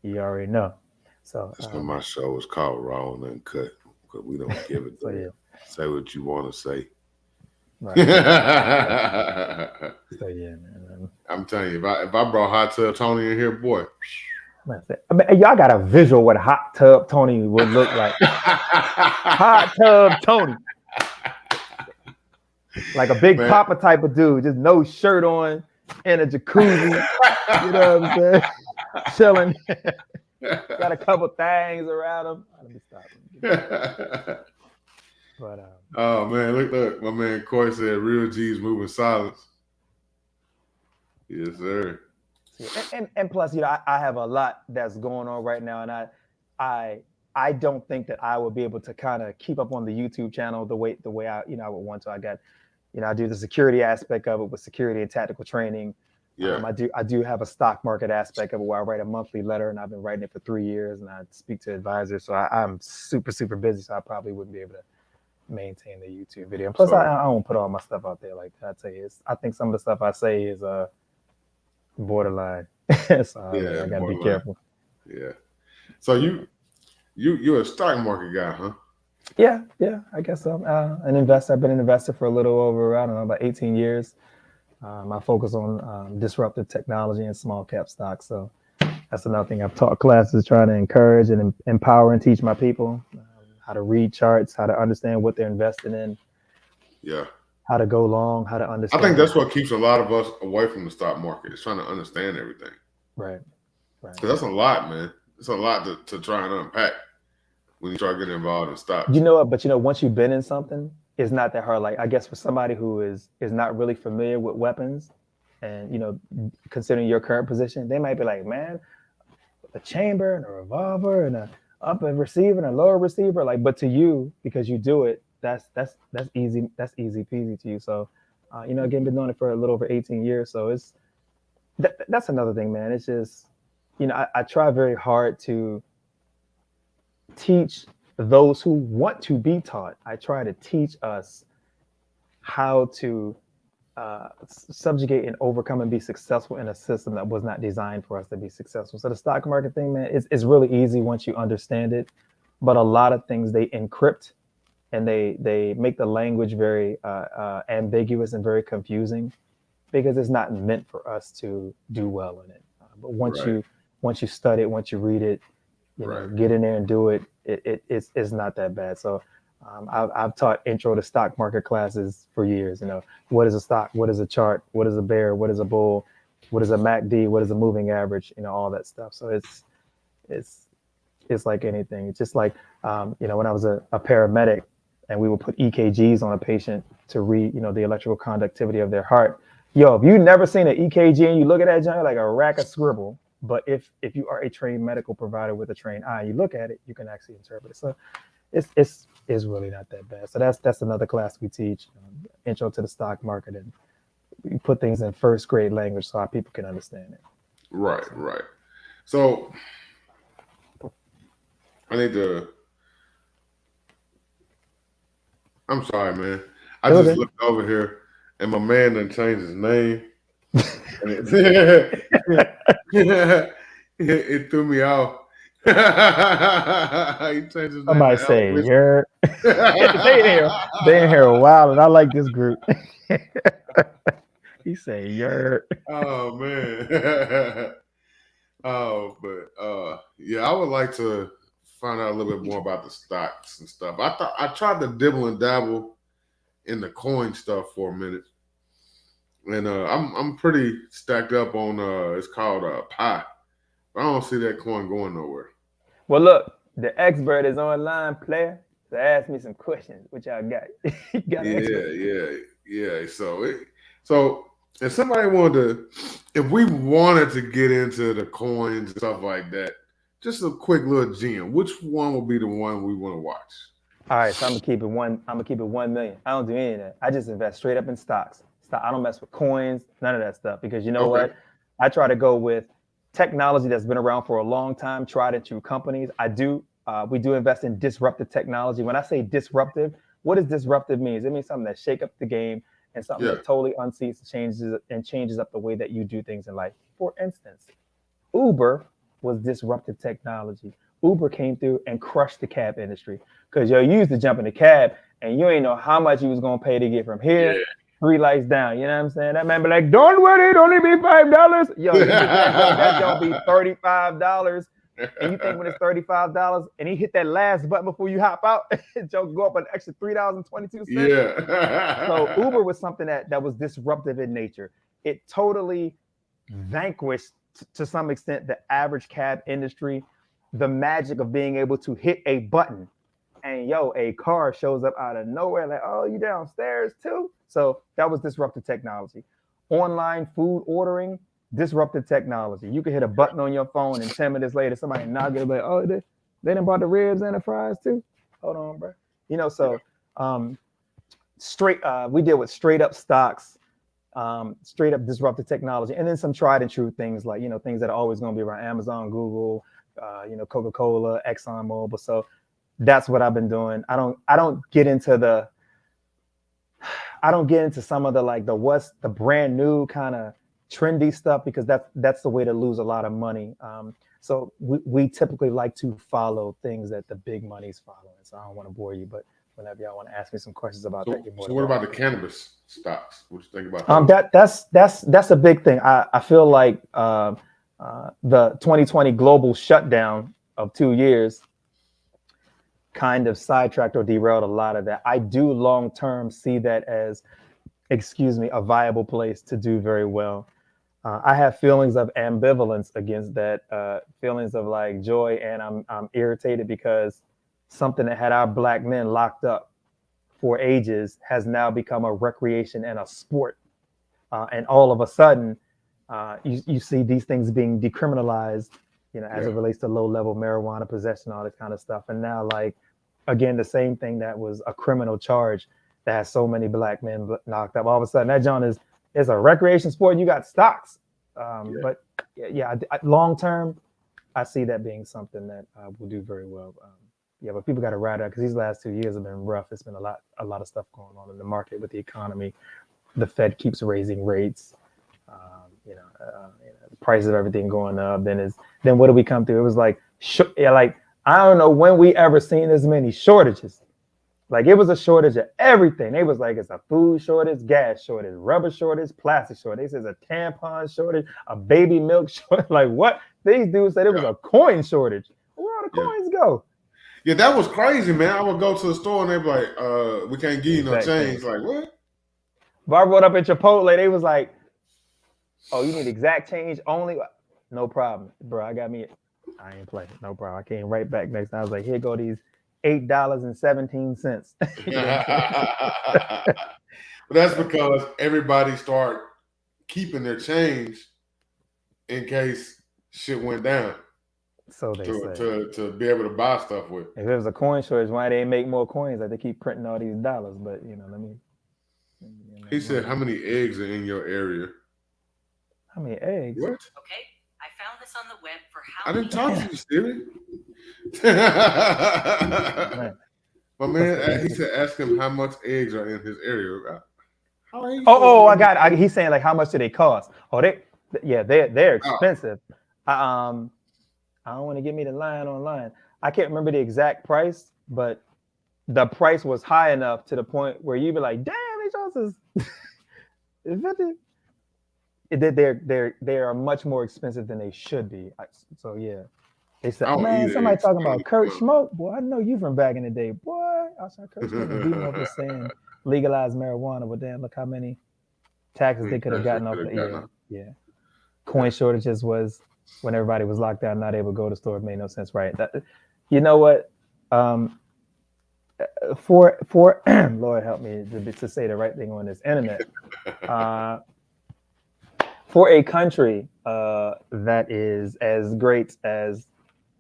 you already know. So That's why my show is called Raw&Unkut, because we don't give it. so yeah, say what you want to say. right. So yeah, man. I'm telling you, if I brought Hot Tub Tony in here, boy. I mean, y'all got a visual what Hot Tub Tony would look like. Hot Tub Tony. Like a big Papa type of dude, just no shirt on in a jacuzzi. You know what I'm saying? Chilling. Got a couple things around him. Let me stop. But oh man, look, my man Coy said real G's moving silence. Yes, sir. And plus, I have a lot that's going on right now, and I don't think that I will be able to kind of keep up on the YouTube channel the way I I would want to. I got I do the security aspect of it with security and tactical training. Yeah. I do have a stock market aspect of it where I write a monthly letter, and I've been writing it for 3 years, and I speak to advisors. So I'm super busy, so I probably wouldn't be able to maintain the YouTube video. And plus, I won't put all my stuff out there like that. I tell you, I think some of the stuff I say is borderline. So I gotta be careful. Yeah. So you're a stock market guy, huh? Yeah, I guess so. An investor. I've been an investor for a little over, I don't know, about 18 years. I focus on disruptive technology and small cap stocks. So that's another thing I've taught classes, trying to encourage and empower and teach my people how to read charts, how to understand what they're investing in. Yeah. How to go long, how to understand. I think that's what keeps a lot of us away from the stock market, is trying to understand everything. Right. Because that's a lot, man. It's a lot to try and unpack when you try getting involved in stocks. You know what? But once you've been in something, it's not that hard. Like, I guess for somebody who is not really familiar with weapons, and considering your current position, they might be like, man, a chamber and a revolver and a upper receiver and a lower receiver. Like, but to you, because you do it, that's easy. That's easy peasy to you. So, again, been doing it for a little over 18 years. So that's another thing, man. It's just, I try very hard to teach those who want to be taught. I try to teach us how to subjugate and overcome and be successful in a system that was not designed for us to be successful. So the stock market thing, man, is really easy once you understand it. But a lot of things they encrypt, and they make the language very ambiguous and very confusing, because it's not meant for us to do well in it. But once you study it, once you read it, get in there and do it. It's not that bad. So I've taught intro to stock market classes for years. What is a stock? What is a chart? What is a bear? What is a bull? What is a MACD? What is a moving average? All that stuff. So it's like anything. It's just like when I was a paramedic, and we would put EKGs on a patient to read the electrical conductivity of their heart. Yo, if you've never seen an EKG and you look at that junk like a rack of scribble, but if you are a trained medical provider with a trained eye, you look at it, you can actually interpret it. So it's really not that bad. So that's another class we teach, intro to the stock market, and we put things in first grade language so our people can understand it. Right. So I need to. I'm sorry, man. I just looked over here, and my man done changed his name. It threw me off. He changed his name. I might say, you're. They in here a while, and I like this group. He say, you're. Oh man. Oh, but yeah, I would like to find out a little bit more about the stocks and stuff. I tried to dibble and dabble in the coin stuff for a minute, and I'm pretty stacked up on it's called Pi. I don't see that coin going nowhere. Well, look, the expert is online, player. So ask me some questions. What y'all got? Yeah. So if somebody if we wanted to get into the coins and stuff like that, just a quick little gem, which one would be the one we want to watch? All right, so I'm gonna keep it 1 million. I don't do any of that. I just invest straight up in stocks. I don't mess with coins, none of that stuff, because you know what? I try to go with technology that's been around for a long time, tried and true companies. We do invest in disruptive technology. When I say disruptive, what does disruptive mean? It means something that shake up the game and something that totally unseats changes up the way that you do things in life. For instance, Uber was disruptive technology. Uber came through and crushed the cab industry because you used to jump in the cab and you ain't know how much you was gonna pay to get from here 3 lights down. You know what I'm saying? That man be like, "Don't worry, it only be $5." Yo, you get that don't be $35. And you think when it's $35 and he hit that last button before you hop out, Joe go up an extra $3.22. Yeah. So Uber was something that was disruptive in nature. It totally vanquished to some extent the average cab industry. The magic of being able to hit a button and a car shows up out of nowhere like, oh, you downstairs too? So that was disruptive technology. Online food ordering, disruptive technology. You could hit a button on your phone and 10 minutes later, somebody knock it like, oh, they done bought the ribs and the fries too? Hold on, bro. We deal with straight up stocks, straight up disruptive technology, and then some tried and true things like, things that are always going to be around: Amazon, Google, Coca-Cola, ExxonMobil. So that's what I've been doing. I don't get into some of the brand new kind of trendy stuff, because that's the way to lose a lot of money. So we typically like to follow things that the big money's following. So I don't want to bore you, but whenever y'all want to ask me some questions about that, you're more so what about the cannabis stocks? What do you think about that? That's a big thing. I feel like the 2020 global shutdown of 2 years kind of sidetracked or derailed a lot of that. I do long term see that as, a viable place to do very well. I have feelings of ambivalence against that, feelings of like joy, and I'm irritated because something that had our black men locked up for ages has now become a recreation and a sport. And all of a sudden, you see these things being decriminalized, as it relates to low-level marijuana possession, all this kind of stuff. And now, again, the same thing that was a criminal charge that has so many black men knocked up. All of a sudden, that John is a recreation sport. You got stocks. But long term, I see that being something that will do very well. But people got to ride out, because these last 2 years have been rough. It's been a lot of stuff going on in the market with the economy. The Fed keeps raising rates. The price of everything going up. Then what do we come through? It was I don't know when we ever seen as many shortages. It was a shortage of everything. It was it's a food shortage, gas shortage, rubber shortage, plastic shortage. This is a tampon shortage, a baby milk shortage. What? These dudes said it was a coin shortage. Where all the coins go? Yeah, that was crazy, man. I would go to the store and they'd be like, we can't give you no change. Like, what? Bar brought up at Chipotle, they was like, oh, you need exact change only? No problem. Bro, I ain't playing. No problem. I came right back next time. I was like, here go these $8.17. But that's because everybody start keeping their change in case shit went down. So they say. To be able to buy stuff with. If it was a coin shortage, why they make more coins? They keep printing all these dollars. But he said, how many eggs are in your area? How many eggs? What? Okay, I found this on the web for how I didn't talk to you, Siri. My man, he said, ask him how much eggs are in his area. I got it. He's saying how much do they cost? Oh, they're expensive. I don't want to give me the line online. I can't remember the exact price, but the price was high enough to the point where you'd be like, damn, these houses is 50. They are much more expensive than they should be. So yeah. They said, I don't man, eat somebody eggs. talking about Kurt Smoke. Boy, I know you from back in the day. Boy, outside Kurt Smoke and beat him up for saying legalize marijuana. But damn, look how many taxes they could have gotten off the yeah. Coin shortages was when everybody was locked down, not able to go to the store. It made no sense, right? You know what? For Lord help me to say the right thing on this internet. For a country that is as great as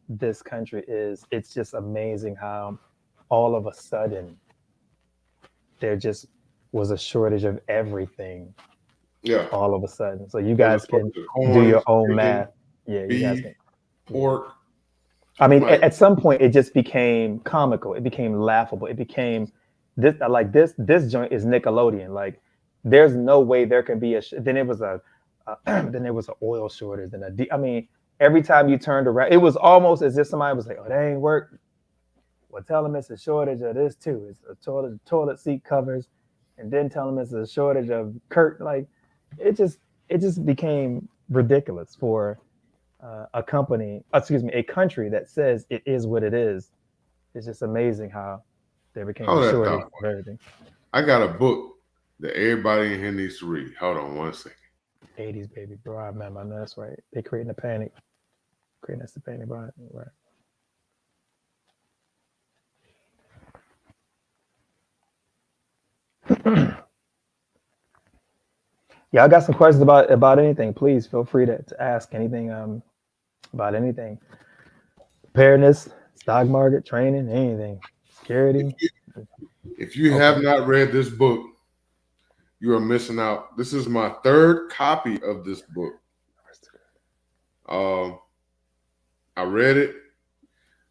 this country is, it's just amazing how all of a sudden there just was a shortage of everything. Yeah. All of a sudden. So you guys can do your own math. Yeah, beef, you guys can. Pork. I mean, at some point it just became comical. It became laughable. It became this joint is Nickelodeon. Like there's no way there can be then it was then there was an oil shortage and I mean, every time you turned around, it was almost as if somebody was like, "Oh, that ain't work." Well, tell them it's a shortage of this too. It's a toilet seat covers, and then tell them it's a shortage of curtain. Like, it just became ridiculous for a country that says it is what it is. It's just amazing how there became a shortage of everything. I got a book that everybody in here needs to read. Hold on 1 second. 80s, baby, bro. I remember. I know that's right. They creating the panic. Creating the panic, bro. Right. Yeah, I got some questions about anything. Please feel free to ask anything about anything. Preparedness, stock market, training, anything. Security. If you have not read this book, you are missing out. This is my third copy of this book. I read it,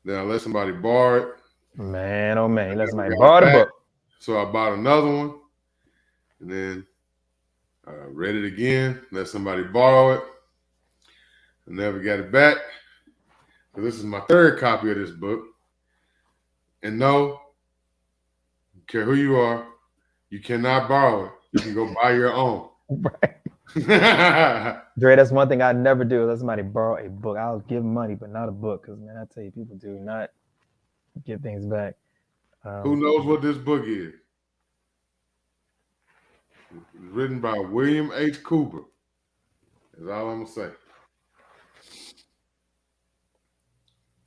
then I let somebody borrow it. Man, oh man, let somebody borrow the book. So I bought another one, and then I read it again, let somebody borrow it. I never got it back. So this is my third copy of this book. And no, don't care who you are, you cannot borrow it. You can go buy your own. Right. Dre, that's one thing I never do. Let somebody borrow a book. I'll give money, but not a book. Because, man, I tell you, people do not get things back. Who knows what this book is? It's written by William H. Cooper. That's all I'm going to say.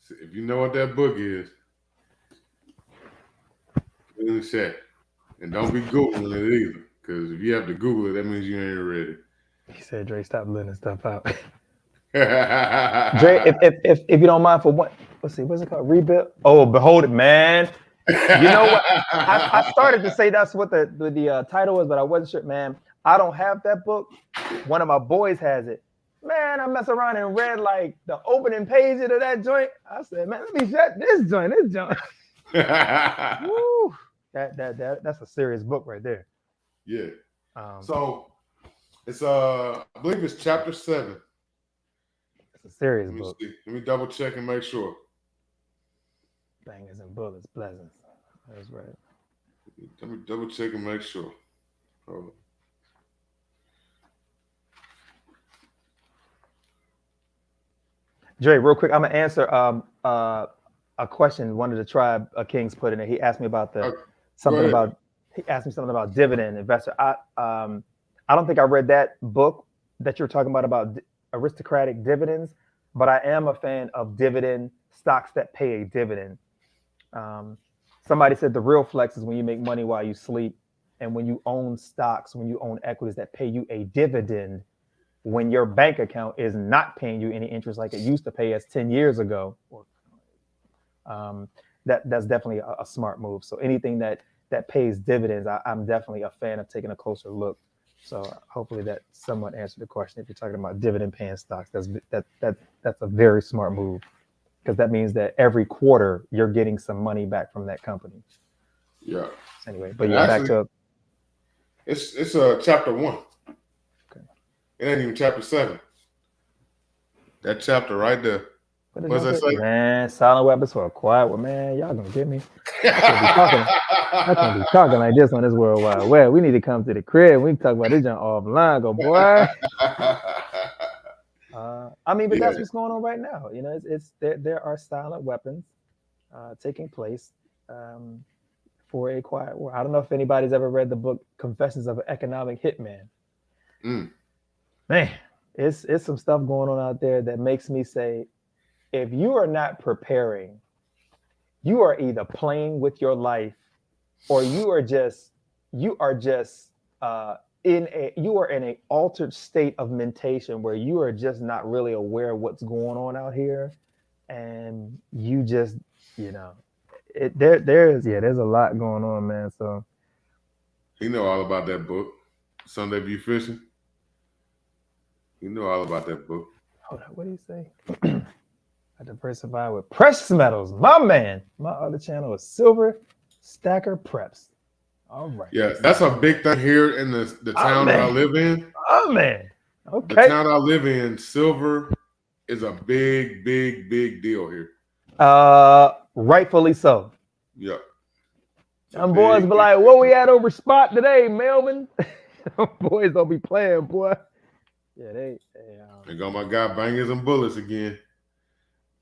So if you know what that book is, put it in the chat. And don't be Googling it either. Because if you have to Google it, that means you ain't read it. He said, Dre, stop letting stuff out. Dre, if you don't mind for what? Let's see, what's it called? Rebuild? Oh, behold it, man. You know what? I started to say that's what the title was, but I wasn't sure, man. I don't have that book. One of my boys has it. Man, I mess around and read like the opening page of that joint. I said, man, let me shut this joint. Woo. That's a serious book right there. Yeah. So it's I believe it's chapter 7. It's a serious book. Let me double check and make sure. Bangers and bullets, blessings. That's right. Let me double check and make sure. Hold on. Dre, real quick, I'm gonna answer a question one of the Tribe Kings put in there. He asked me about he asked me something about dividend investor. I don't think I read that book that you're talking about aristocratic dividends, but I am a fan of dividend stocks that pay a dividend. Somebody said the real flex is when you make money while you sleep, and when you own stocks, when you own equities that pay you a dividend, when your bank account is not paying you any interest like it used to pay us 10 years ago. That's definitely a smart move. So anything that pays dividends, I'm definitely a fan of taking a closer look. So hopefully that somewhat answered the question. If you're talking about dividend paying stocks, that's a very smart move, because that means that every quarter you're getting some money back from that company. Yeah. Anyway, but yeah, actually, back to it's chapter 1. Okay. It ain't even chapter 7. That chapter right there. What's that say? Man, silent weapons for a quiet one. Man, y'all gonna get me. I can't be talking like this on this World Wide Web. We need to come to the crib. We can talk about this junk offline. Go, boy. I mean, but Yeah. that's what's going on right now. You know, it's there are silent weapons taking place for a quiet war. I don't know if anybody's ever read the book Confessions of an Economic Hitman. Mm. Man, it's some stuff going on out there that makes me say, if you are not preparing, you are either playing with your life, or you are just in a altered state of mentation where you are just not really aware of what's going on out here, and you just there's a lot going on, man. So He know all about that book, Sunday View Fishing. You know all about that book. hold on, what do you say? I diversify with precious metals, my man. My other channel is Silver Stacker Preps. All right. Yeah, that's a big thing here in the town that I live in. Oh man. The Okay. town I live in, silver is a big deal here. Rightfully so. Yep. Them boys be like, "What we at over spot today, Melvin?" Them boys don't be playing, boy. Yeah, they got my guy banging some bullets again.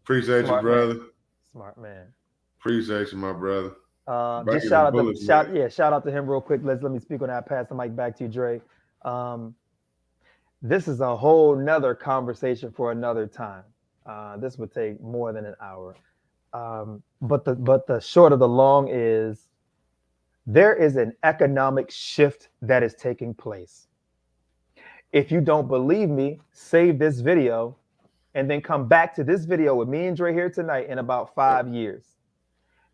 Appreciate you, brother. Man. Smart man. Appreciate you, my brother. Just shout out to him real quick. Let me speak on that. Pass the mic back to you, Dre. This is a whole nother conversation for another time. This would take more than an hour. But the short of the long is there is an economic shift that is taking place. If you don't believe me, save this video and then come back to this video with me and Dre here tonight in about 5 years.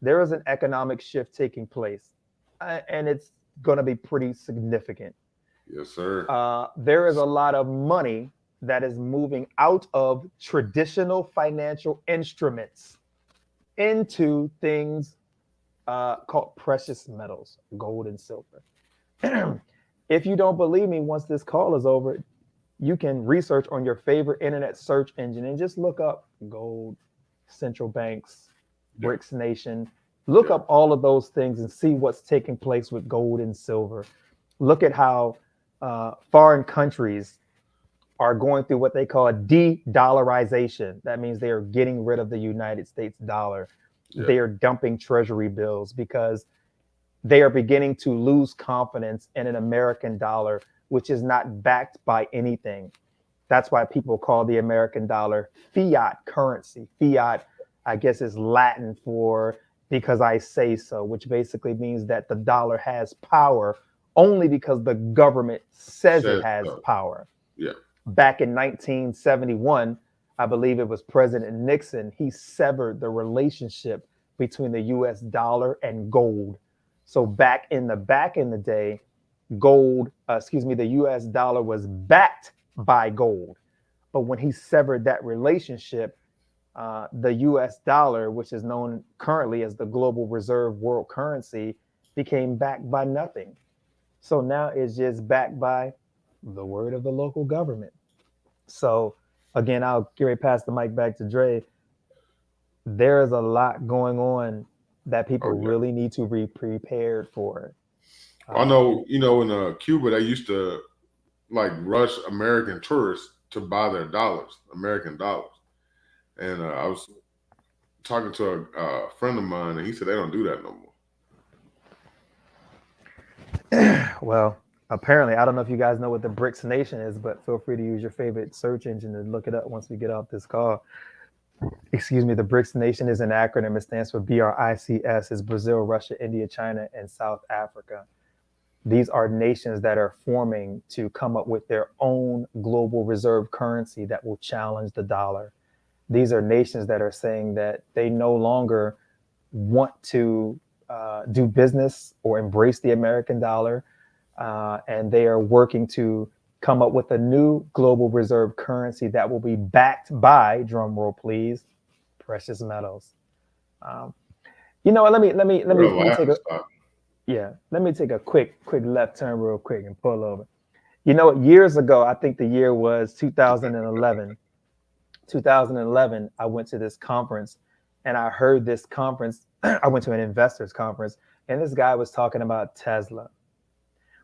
There is an economic shift taking place, and it's going to be pretty significant. Yes, sir. There is a lot of money that is moving out of traditional financial instruments into things called precious metals, gold and silver. If you don't believe me, once this call is over, you can research on your favorite internet search engine and just look up gold, central banks, BRICS Nation. Look up all of those things and see what's taking place with gold and silver. Look at how foreign countries are going through what they call de-dollarization. That means they are getting rid of the United States dollar. Yeah. They are dumping treasury bills because they are beginning to lose confidence in an American dollar, which is not backed by anything. That's why people call the American dollar fiat currency. Fiat, I guess, is Latin for because I say so, which basically means that the dollar has power only because the government says it has power. Yeah. Back in 1971, I believe it was President Nixon, he severed the relationship between the US dollar and gold. So back in the day, the US dollar was backed by gold. But when he severed that relationship, the US dollar, which is known currently as the global reserve world currency, became backed by nothing. So now it's just backed by the word of the local government. So again, I'll pass the mic back to Dre. There is a lot going on that people really need to be prepared for. I know, in Cuba, they used to rush American tourists to buy their dollars, American dollars. And I was talking to a friend of mine, and he said they don't do that no more. Well, apparently, I don't know if you guys know what the BRICS Nation is, but feel free to use your favorite search engine and look it up once we get off this call. Excuse me, the BRICS Nation is an acronym. It stands for BRICS. It's Brazil, Russia, India, China, and South Africa. These are nations that are forming to come up with their own global reserve currency that will challenge the dollar. These are nations that are saying that they no longer want to do business or embrace the American dollar, and they are working to come up with a new global reserve currency that will be backed by, drum roll please, precious metals. Let me take a quick left turn real quick and pull over. Years ago, I think the year was 2011. 2011, I went to this conference and I heard this conference. I went to an investors conference and this guy was talking about Tesla.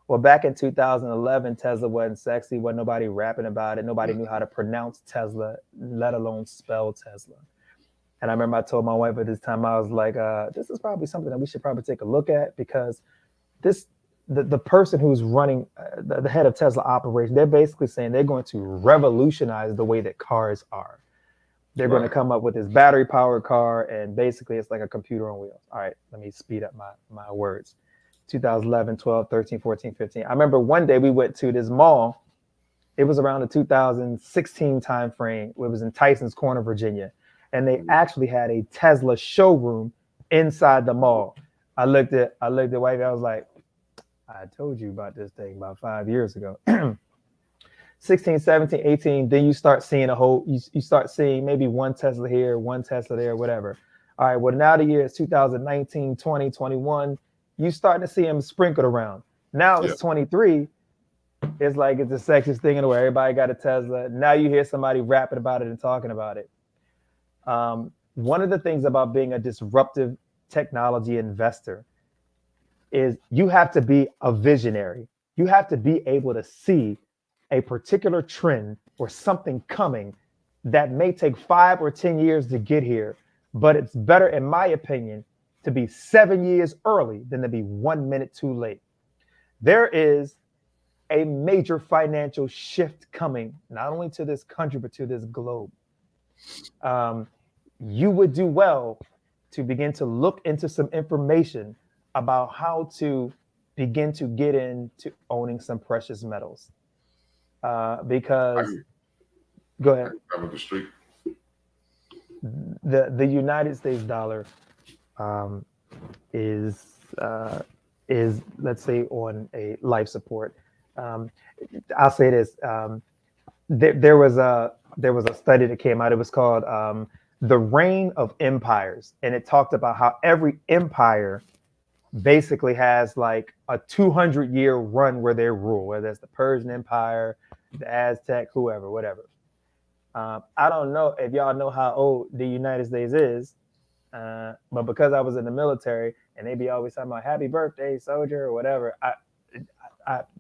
Well, back in 2011, Tesla wasn't sexy. Wasn't nobody rapping about it. Nobody knew how to pronounce Tesla, let alone spell Tesla. And I remember I told my wife at this time, I was like, this is probably something that we should probably take a look at, because the person who's running the head of Tesla operation, they're basically saying they're going to revolutionize the way that cars are. They're going to come up with this battery powered car, and basically it's like a computer on wheels. All right, let me speed up my words. 2011, 12, 13, 14, 15. I remember one day we went to this mall. It was around the 2016 timeframe. It was in Tyson's Corner, Virginia. And they actually had a Tesla showroom inside the mall. I looked at wifey. I was like, I told you about this thing about 5 years ago. 16, 17, 18. Then you start seeing you start seeing maybe one Tesla here, one Tesla there, whatever. All right, well, now the year is 2019, 20, 21. You starting to see them sprinkled around. Now it's 23. It's like it's the sexiest thing in the world. Everybody got a Tesla. Now you hear somebody rapping about it and talking about it. One of the things about being a disruptive technology investor is you have to be a visionary. You have to be able to see a particular trend or something coming that may take 5 or 10 years to get here, but it's better, in my opinion, to be 7 years early than to be 1 minute too late. There is a major financial shift coming, not only to this country, but to this globe. You would do well to begin to look into some information about how to begin to get into owning some precious metals. Because, go ahead. The street. The United States dollar is let's say on a life support. I'll say this: there was a study that came out. It was called "The Reign of Empires," and it talked about how every empire basically has like a 200-year run where they rule, whether it's the Persian Empire, the Aztec, whoever, whatever. I don't know if y'all know how old the United States is, but because I was in the military and they be always talking about "Happy birthday, soldier" or whatever,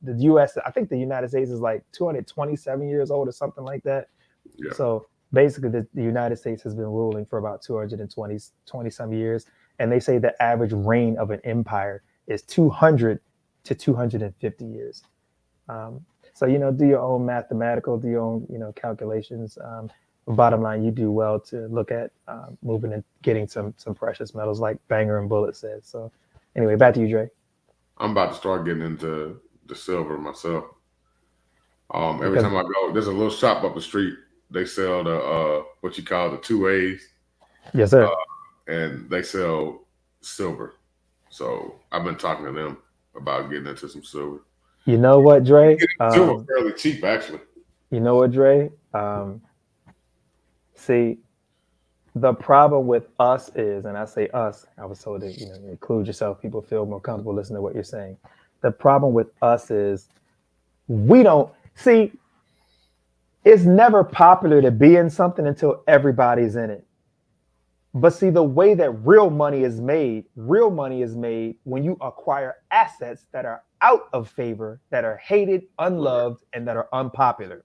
the U.S. I think the United States is like 227 years old or something like that. Yeah. So basically, the United States has been ruling for about 220 some years, and they say the average reign of an empire is 200 to 250 years. So, do your own mathematical, do your own, calculations. Bottom line, you do well to look at moving and getting some precious metals like Banger and Bullet said. So anyway, back to you, Dre. I'm about to start getting into the silver myself. Every time I go, there's a little shop up the street. They sell the what you call the 2As. Yes, sir. And they sell silver. So I've been talking to them about getting into some silver. You know what, Dre? Silver fairly cheap, actually. You know what, Dre? See, the problem with us is, and I say us, I was told to include yourself. People feel more comfortable listening to what you're saying. The problem with us is we don't see. It's never popular to be in something until everybody's in it. But see, the way that real money is made when you acquire assets that are out of favor, that are hated, unloved, and that are unpopular.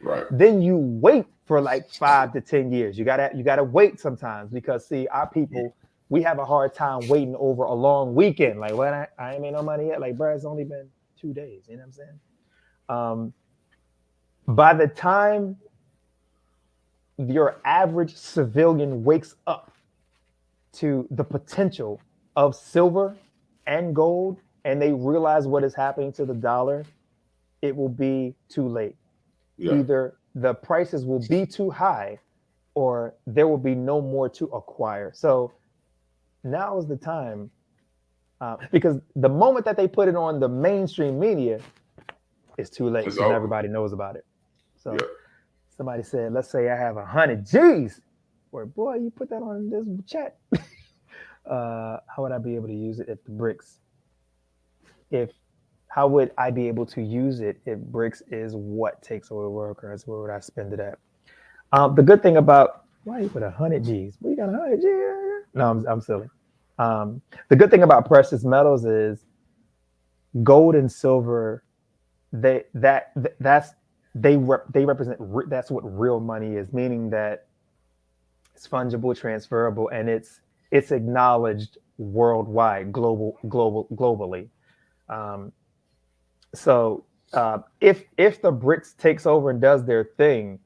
Right. Then you wait for like 5 to 10 years. You gotta wait sometimes because see, our people, we have a hard time waiting over a long weekend. Like, well, I ain't made no money yet. Like, bro, it's only been 2 days. You know what I'm saying? By the time your average civilian wakes up to the potential of silver and gold, and they realize what is happening to the dollar, it will be too late. Yeah. Either the prices will be too high or there will be no more to acquire. So now is the time, because the moment that they put it on the mainstream media, it's too late because everybody knows about it. So somebody said, let's say I have 100 G's. Or boy, you put that on this chat. How would I be able to use it if the bricks? How would I be able to use it if bricks is what takes over the world currency? Where would I spend it at? The good thing about why you put 100 G's? Well, you got 100 G's? No, I'm silly. The good thing about precious metals is gold and silver, they represent, that's what real money is, meaning that it's fungible, transferable, and it's acknowledged worldwide, globally. Um, so if the BRICS takes over and does their thing,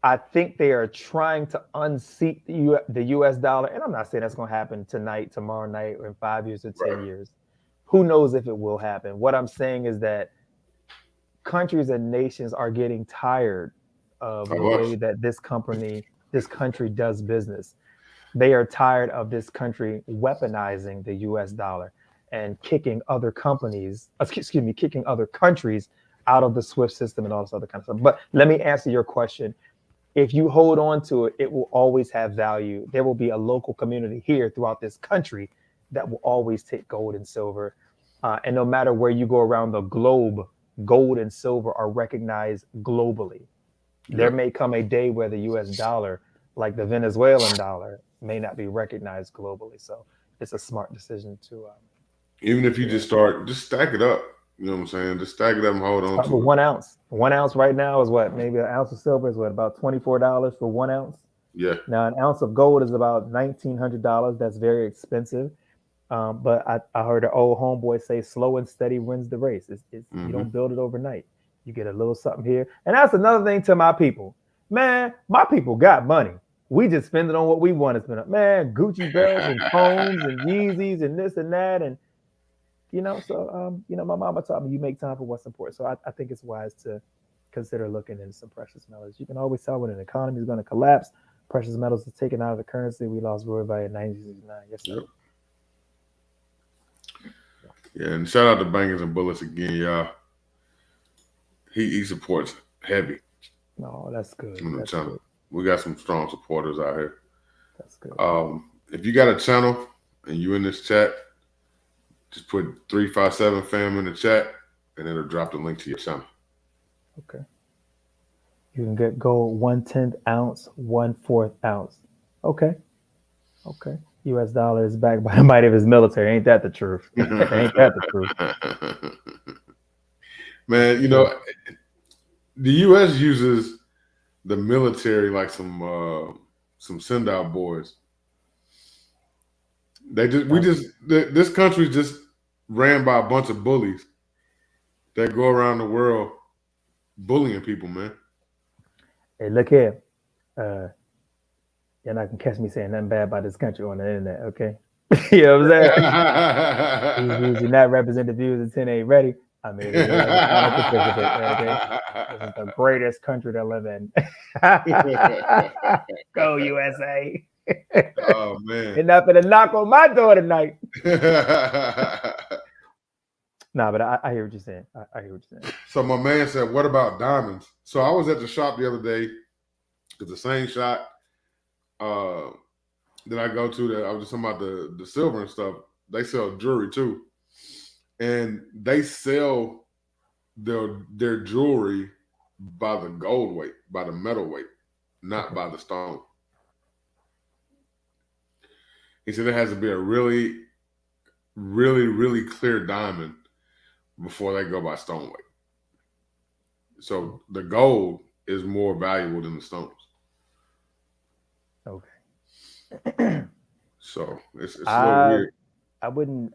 I think they are trying to unseat the U.S. dollar. And I'm not saying that's going to happen tonight, tomorrow night, or in 5 years or 10 years. Who knows if it will happen? What I'm saying is that countries and nations are getting tired of the way that this country does business. They are tired of this country weaponizing the U.S. dollar and kicking other countries out of the SWIFT system and all this other kind of stuff. But let me answer your question. If you hold on to it, it will always have value. There will be a local community here throughout this country that will always take gold and silver. And no matter where you go around the globe, gold and silver are recognized globally. There may come a day where the U.S. dollar, like the Venezuelan dollar, may not be recognized globally. So it's a smart decision to. Even if you just stack it up. You know what I'm saying? Just stack it up and hold on to it. 1 ounce. 1 ounce right now is what? Maybe an ounce of silver is what? About $24 for 1 ounce? Yeah. Now, an ounce of gold is about $1,900. That's very expensive. But I heard an old homeboy say, slow and steady wins the race. You don't build it overnight. You get a little something here. And that's another thing to my people. Man, my people got money. We just spend it on what we want to spend on. Man, Gucci belts and phones and Yeezys and this and that. And, my mama taught me you make time for what's important. So I think it's wise to consider looking into some precious metals. You can always tell when an economy is going to collapse. Precious metals is taken out of the currency. We lost RoyVi in 1969. Yes, sir. Yeah, and shout out to Bangers and Bullets again, y'all. He supports heavy. No, that's good. We got some strong supporters out here. That's good. If you got a channel and you in this chat, just put 357 fam in the chat, and it'll drop the link to your channel. Okay. You can get gold 1/10 ounce, 1/4 ounce. Okay. U.S. dollar is backed by the might of his military. Ain't that the truth? Ain't that the truth? Man, the U.S. uses the military like some send-out boys. This country just ran by a bunch of bullies that go around the world bullying people, man. Hey, look here. You're not gonna catch me saying nothing bad about this country on the internet, okay? You know what I'm saying? These views do not represent the views of 10 Ain't Ready. I mean, as a final participant, okay? This is the greatest country to live in. Go USA. Oh man. You're not gonna knock on my door tonight. Nah, but I hear what you're saying. I hear what you're saying. So my man said, what about diamonds? So I was at the shop the other day, because the same shop that I go to, that I was just talking about the silver and stuff, they sell jewelry too. And they sell their jewelry by the gold weight, by the metal weight, not by the stone. He said it has to be a really, really, really clear diamond before they go by stone weight. So the gold is more valuable than the stones. Okay. So it's a little weird. I wouldn't,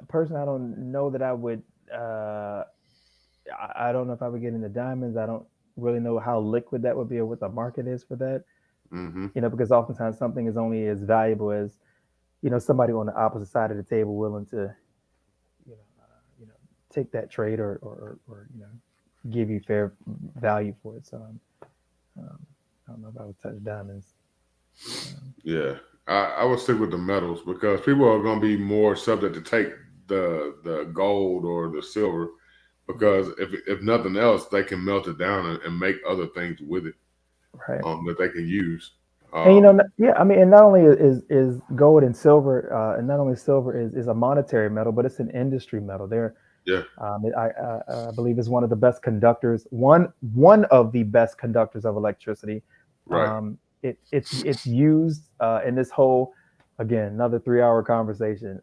personally, I don't know that I would, I don't know if I would get into diamonds. I don't really know how liquid that would be or what the market is for that. Mm-hmm. Because oftentimes something is only as valuable as, somebody on the opposite side of the table willing to, take that trade or give you fair value for it. So I don't know if I would touch diamonds. Yeah, I would stick with the metals, because people are going to be more subject to take the gold or the silver, because if nothing else, they can melt it down and make other things with it, right? That they can use. And and not only is gold and silver, and not only silver is a monetary metal, but it's an industry metal. I believe is one of the best conductors, one of the best conductors of electricity. Right. It's used in this whole, again, another 3-hour conversation.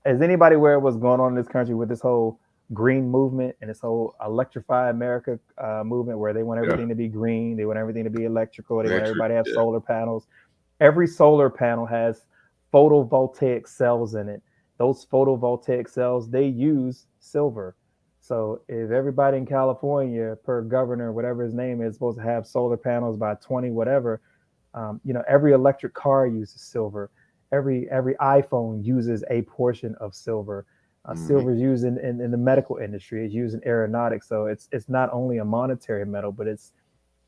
is anybody aware of what's going on in this country with this whole green movement and this whole Electrify America movement, where they want everything to be green, they want everything to be electrical, they want everybody to have solar panels. Every solar panel has photovoltaic cells in it. Those photovoltaic cells, they use silver. So if everybody in California, per governor, whatever his name is, supposed to have solar panels by 20 whatever, every electric car uses silver. Every iPhone uses a portion of silver. Silver is used in the medical industry. It's used in aeronautics. So it's not only a monetary metal, but it's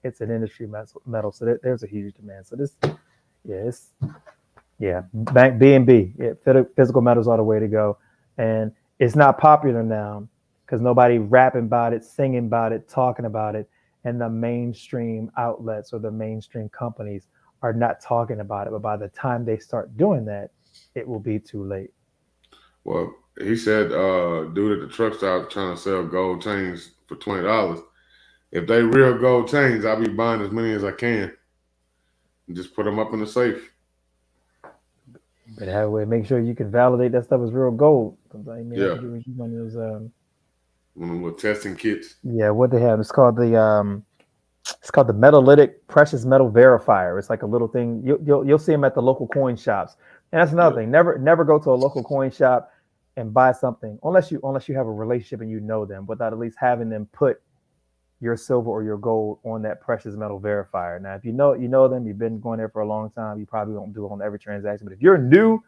an industry metal. So there's a huge demand. So this, bank B&B, physical metals are the way to go. And it's not popular now because nobody rapping about it, singing about it, talking about it. And the mainstream outlets or the mainstream companies are not talking about it. But by the time they start doing that, it will be too late. Well, he said, dude at the truck stop trying to sell gold chains for $20. If they real gold chains, I'll be buying as many as I can and just put them up in the safe. But that way, make sure you can validate that stuff is real gold. Sometimes you Yeah. have to get one of those one of them little testing kits. Yeah, what they have. It's called the Metallitic Precious Metal Verifier. It's like a little thing. You'll see them at the local coin shops. And that's another thing. Never go to a local coin shop and buy something unless you have a relationship and you know them, without at least having them put your silver or your gold on that precious metal verifier. Now, if you know them, you've been going there for a long time, you probably won't do it on every transaction. But if you're new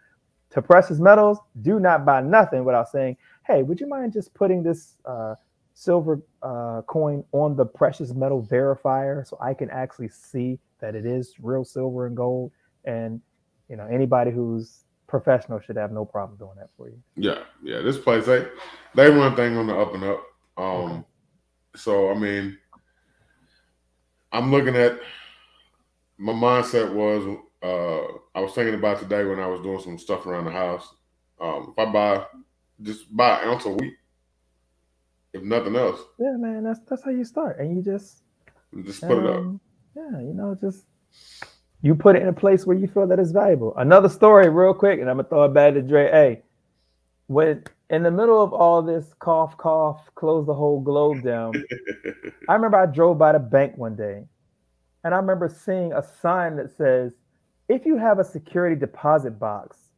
to precious metals, do not buy nothing without saying, hey, would you mind just putting this silver coin on the precious metal verifier so I can actually see that it is real silver and gold? And anybody who's professional should have no problem doing that for you. Yeah. This place, they run thing on the up and up. Okay. So I mean, I'm looking at, my mindset was I was thinking about today when I was doing some stuff around the house. If I just buy an ounce of wheat, if nothing else. Yeah, man, that's how you start, and you just put it up. Yeah, just you put it in a place where you feel that it's valuable. Another story, real quick, and I'm gonna throw it back to Dre. Hey, when in the middle of all this cough, close the whole globe down, I remember I drove by the bank one day, and I remember seeing a sign that says, if you have a security deposit box,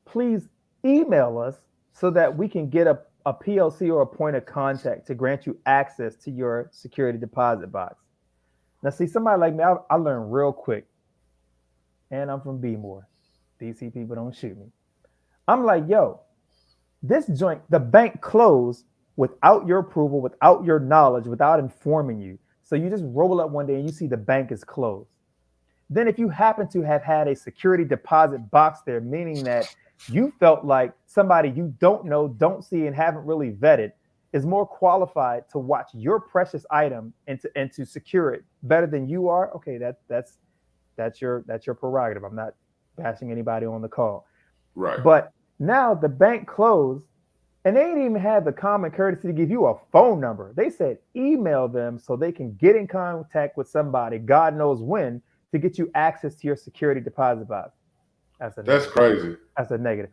please email us so that we can get a PLC or a point of contact to grant you access to your security deposit box. Now, see, somebody like me, I learn real quick. And I'm from B-More. DC people don't shoot me. I'm like, yo, this joint, the bank closed without your approval, without your knowledge, without informing you. So you just roll up one day and you see the bank is closed. Then if you happen to have had a security deposit box there, meaning that you felt like somebody you don't know, don't see, and haven't really vetted is more qualified to watch your precious item and to secure it better than you are, okay, that's your prerogative. I'm not bashing anybody on the call. Right. But now the bank closed and they ain't even had the common courtesy to give you a phone number. They said email them so they can get in contact with somebody, God knows when, to get you access to your security deposit box. That's crazy. That's a negative.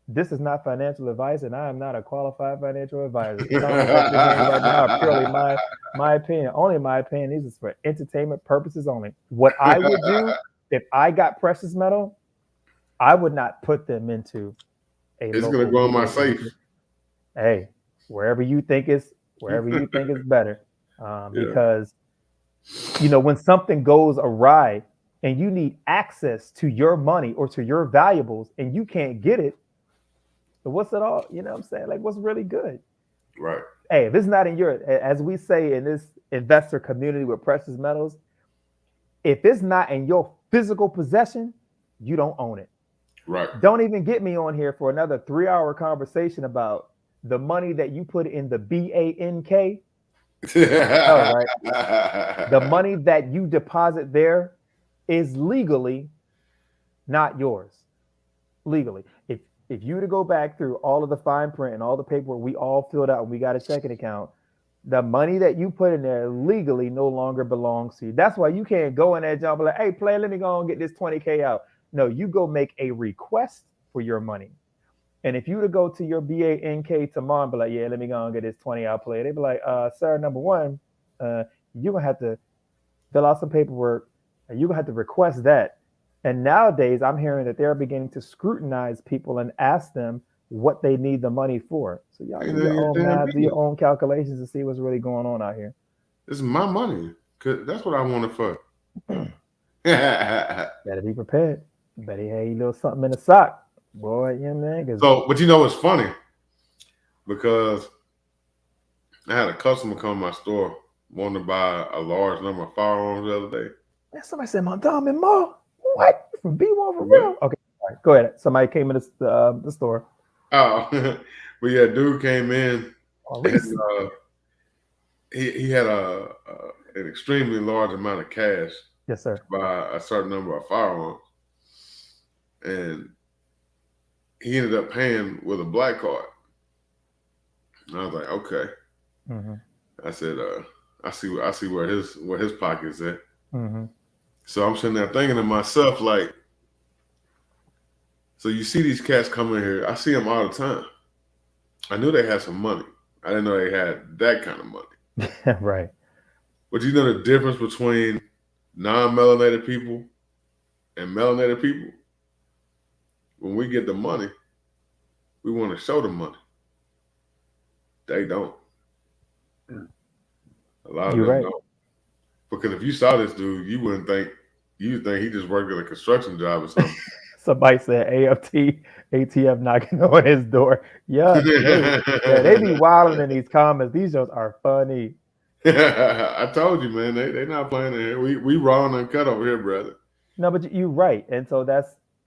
This is not financial advice, and I am not a qualified financial advisor. The comments I'm presenting right now are purely my opinion. Only my opinion. This is for entertainment purposes only. What I would do if I got precious metal, I would not put them into a. It's gonna go in my safe. Hey, wherever you think is better, because when something goes awry and you need access to your money or to your valuables and you can't get it, what's it all? You know what I'm saying? Like, what's really good? Right. Hey, if it's not in your, as we say in this investor community with precious metals, if it's not in your physical possession, you don't own it. Right. Don't even get me on here for another 3-hour conversation about the money that you put in the BANK. Oh, right. The money that you deposit there is legally not yours. Legally. If you were to go back through all of the fine print and all the paperwork we all filled out and we got a checking account, the money that you put in there legally no longer belongs to you. That's why you can't go in there and jump like, hey, player, let me go and get this 20K out. No, you go make a request for your money. And if you were to go to your BANK tomorrow and be like, yeah, let me go and get this 20 out play, they'd be like, sir, number one, you're going to have to fill out some paperwork and you're going to have to request that. And nowadays, I'm hearing that they're beginning to scrutinize people and ask them what they need the money for. So y'all do your own math, do your own calculations to see what's really going on out here. This is my money. Cause that's what I want it for. Better be prepared. Better have a little something in the sock. Boy, yeah, man. So, but you know, it's funny because I had a customer come to my store wanting to buy a large number of firearms the other day. Yeah, somebody said, my dom and Ma, what? From B1 for real? Okay, all right, go ahead. Somebody came in the store. Oh, but yeah, dude came in. And, he had an extremely large amount of cash. Yes, sir. To buy a certain number of firearms. And he ended up paying with a black card. And I was like, okay. Mm-hmm. I said, I see where his pocket's at. Mm-hmm. So I'm sitting there thinking to myself, like, so you see these cats coming here. I see them all the time. I knew they had some money. I didn't know they had that kind of money. Right. But you know the difference between non-melanated people and melanated people? When we get the money, we want to show the money. They don't. A lot of them don't. Because if you saw this dude, you would think he just worked at a construction job or something. Somebody said ATF knocking on his door. Yeah, they be wilding in these comments. These shows are funny. I told you, man, they not playing in here. We raw and uncut over here, brother. No, but you're right. And so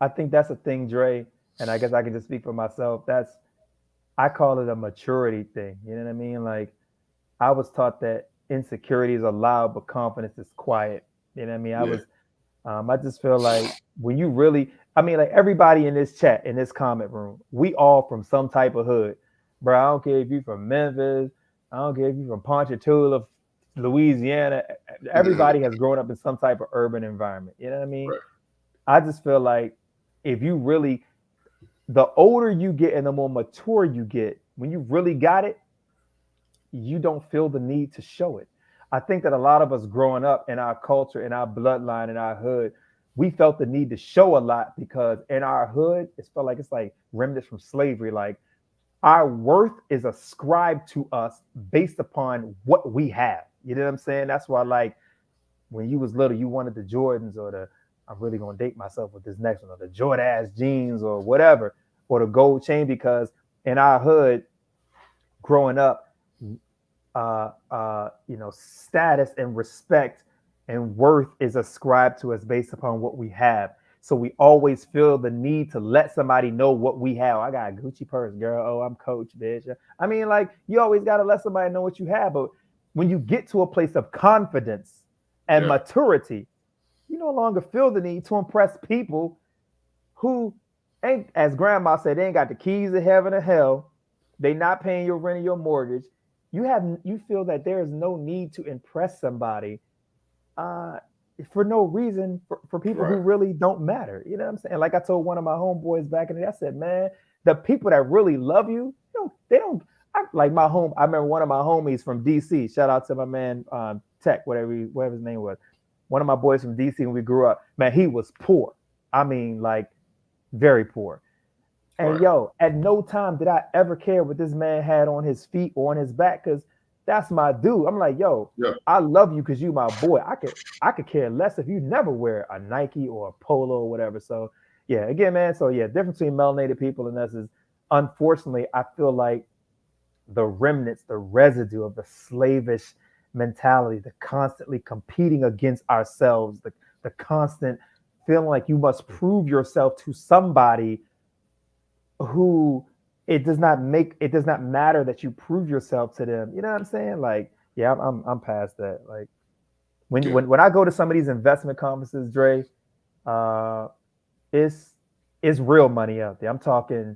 I think that's a thing, Dre, and I guess I can just speak for myself. I call it a maturity thing. You know what I mean? Like, I was taught that insecurity is loud, but confidence is quiet. You know what I mean? I just feel like when you really, like everybody in this chat, in this comment room, we all from some type of hood. Bro, I don't care if you're from Memphis. I don't care if you're from Ponchatoula, Louisiana. Everybody has grown up in some type of urban environment. You know what I mean? Right. I just feel like if you really, the older you get and the more mature you get, when you really got it, you don't feel the need to show it. I think that a lot of us growing up in our culture, in our bloodline, in our hood, we felt the need to show a lot because in our hood, it felt like it's like remnants from slavery. Like our worth is ascribed to us based upon what we have. You know what I'm saying? That's why, like, when you was little, you wanted the Jordans or I'm really going to date myself with this next one, or the Jordache jeans or whatever, or the gold chain, because in our hood, growing up, status and respect and worth is ascribed to us based upon what we have. So we always feel the need to let somebody know what we have. I got a Gucci purse, girl. Oh, I'm Coach, bitch. I mean, like, you always got to let somebody know what you have. But when you get to a place of confidence and maturity, you no longer feel the need to impress people who ain't, as grandma said, they ain't got the keys to heaven or hell. They not paying your rent or your mortgage. You feel that there is no need to impress somebody for no reason for people who really don't matter. You know what I'm saying? Like I told one of my homeboys back in the day, I said, man, the people that really love you, they don't. I remember one of my homies from DC. Shout out to my man Tech, whatever his name was. One of my boys from DC when we grew up, man, he was poor. I mean, like, very poor. And at no time did I ever care what this man had on his feet or on his back, because that's my dude. I'm like, I love you because you my boy. I could care less if you never wear a Nike or a Polo or whatever. So again, man. So difference between melanated people and us is, unfortunately, I feel like the remnants, the residue of the slavish mentality, the constantly competing against ourselves, the constant feeling like you must prove yourself to somebody who it does not matter that you prove yourself to them. You know what I'm saying? Like, I'm past that. Like when I go to some of these investment conferences, Dre, it's real money out there. I'm talking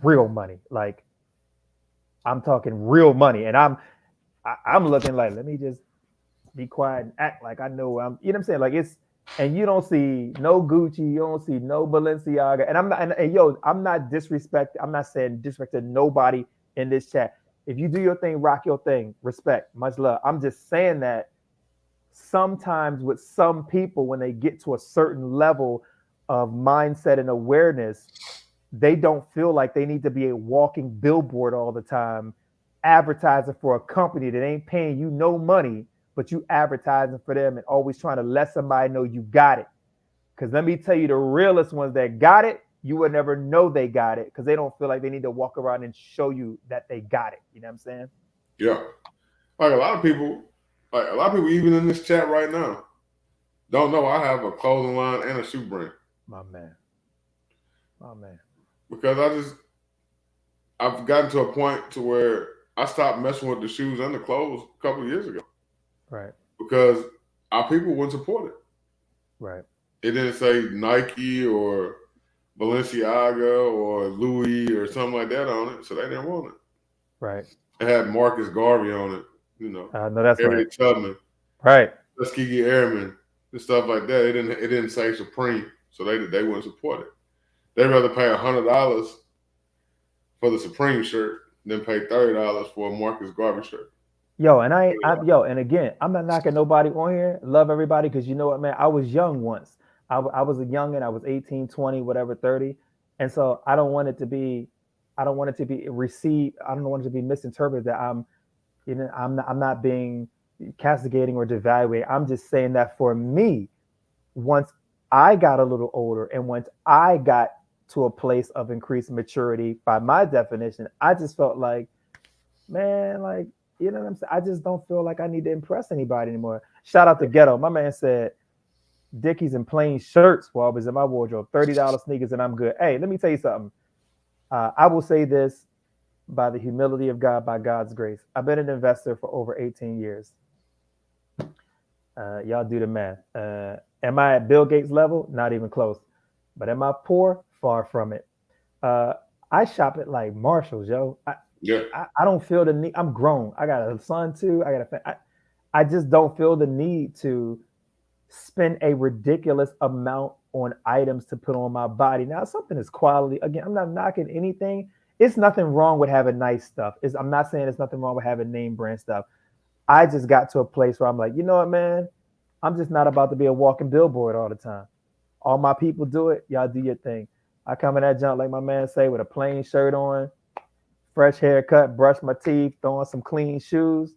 real money. Like, I'm talking real money. And I'm looking like, let me just be quiet and act like I know you know what I'm saying? Like, and you don't see no Gucci, you don't see no Balenciaga, and I'm not, and yo, I'm not disrespect. I'm not saying disrespect to nobody in this chat. If you do your thing, rock your thing, respect, much love. I'm just saying that sometimes with some people, when they get to a certain level of mindset and awareness, they don't feel like they need to be a walking billboard all the time, advertising for a company that ain't paying you no money, but you advertising for them and always trying to let somebody know you got it. Because let me tell you, the realest ones that got it, you would never know they got it because they don't feel like they need to walk around and show you that they got it. You know what I'm saying? Yeah. Like a lot of people even in this chat right now don't know I have a clothing line and a shoe brand. My man. Because I've gotten to a point to where I stopped messing with the shoes and the clothes a couple of years ago. Right. Because our people wouldn't support it. Right. It didn't say Nike or Balenciaga or Louis or something like that on it, so they didn't want it. Right. It had Marcus Garvey on it, No, that's Harriet right. Tubman, Right. Tuskegee Airmen, and stuff like that. It didn't say Supreme, so they wouldn't support it. They'd rather pay $100 for the Supreme shirt than pay $30 for a Marcus Garvey shirt. Yo, and and again, I'm not knocking nobody on here. Love everybody because you know what, man? I was young once. I was a youngin'. I was 18, 20, whatever, 30. And so I don't want it to be received. I don't want it to be misinterpreted that I'm not being castigating or devaluating. I'm just saying that for me, once I got a little older and once I got to a place of increased maturity, by my definition, I just felt like, man, like, you know what I'm saying? I just don't feel like I need to impress anybody anymore. Shout out to Ghetto. My man said Dickies and plain shirts while I was in my wardrobe, $30 sneakers, and I'm good. Hey, let me tell you something. I will say this by the humility of God, by God's grace. I've been an investor for over 18 years. Y'all do the math. Am I at Bill Gates level? Not even close. But am I poor? Far from it. I shop at like Marshalls, yo. I don't feel the need. I'm grown. I got a son too. I just don't feel the need to spend a ridiculous amount on items to put on my body. Now, something is quality. Again, I'm not knocking anything. It's nothing wrong with having nice stuff. I'm not saying there's nothing wrong with having name brand stuff. I just got to a place where I'm like, you know what, man? I'm just not about to be a walking billboard all the time. All my people do it. Y'all do your thing. I come in that junk, like my man say, with a plain shirt on, fresh haircut, brush my teeth, throw on some clean shoes,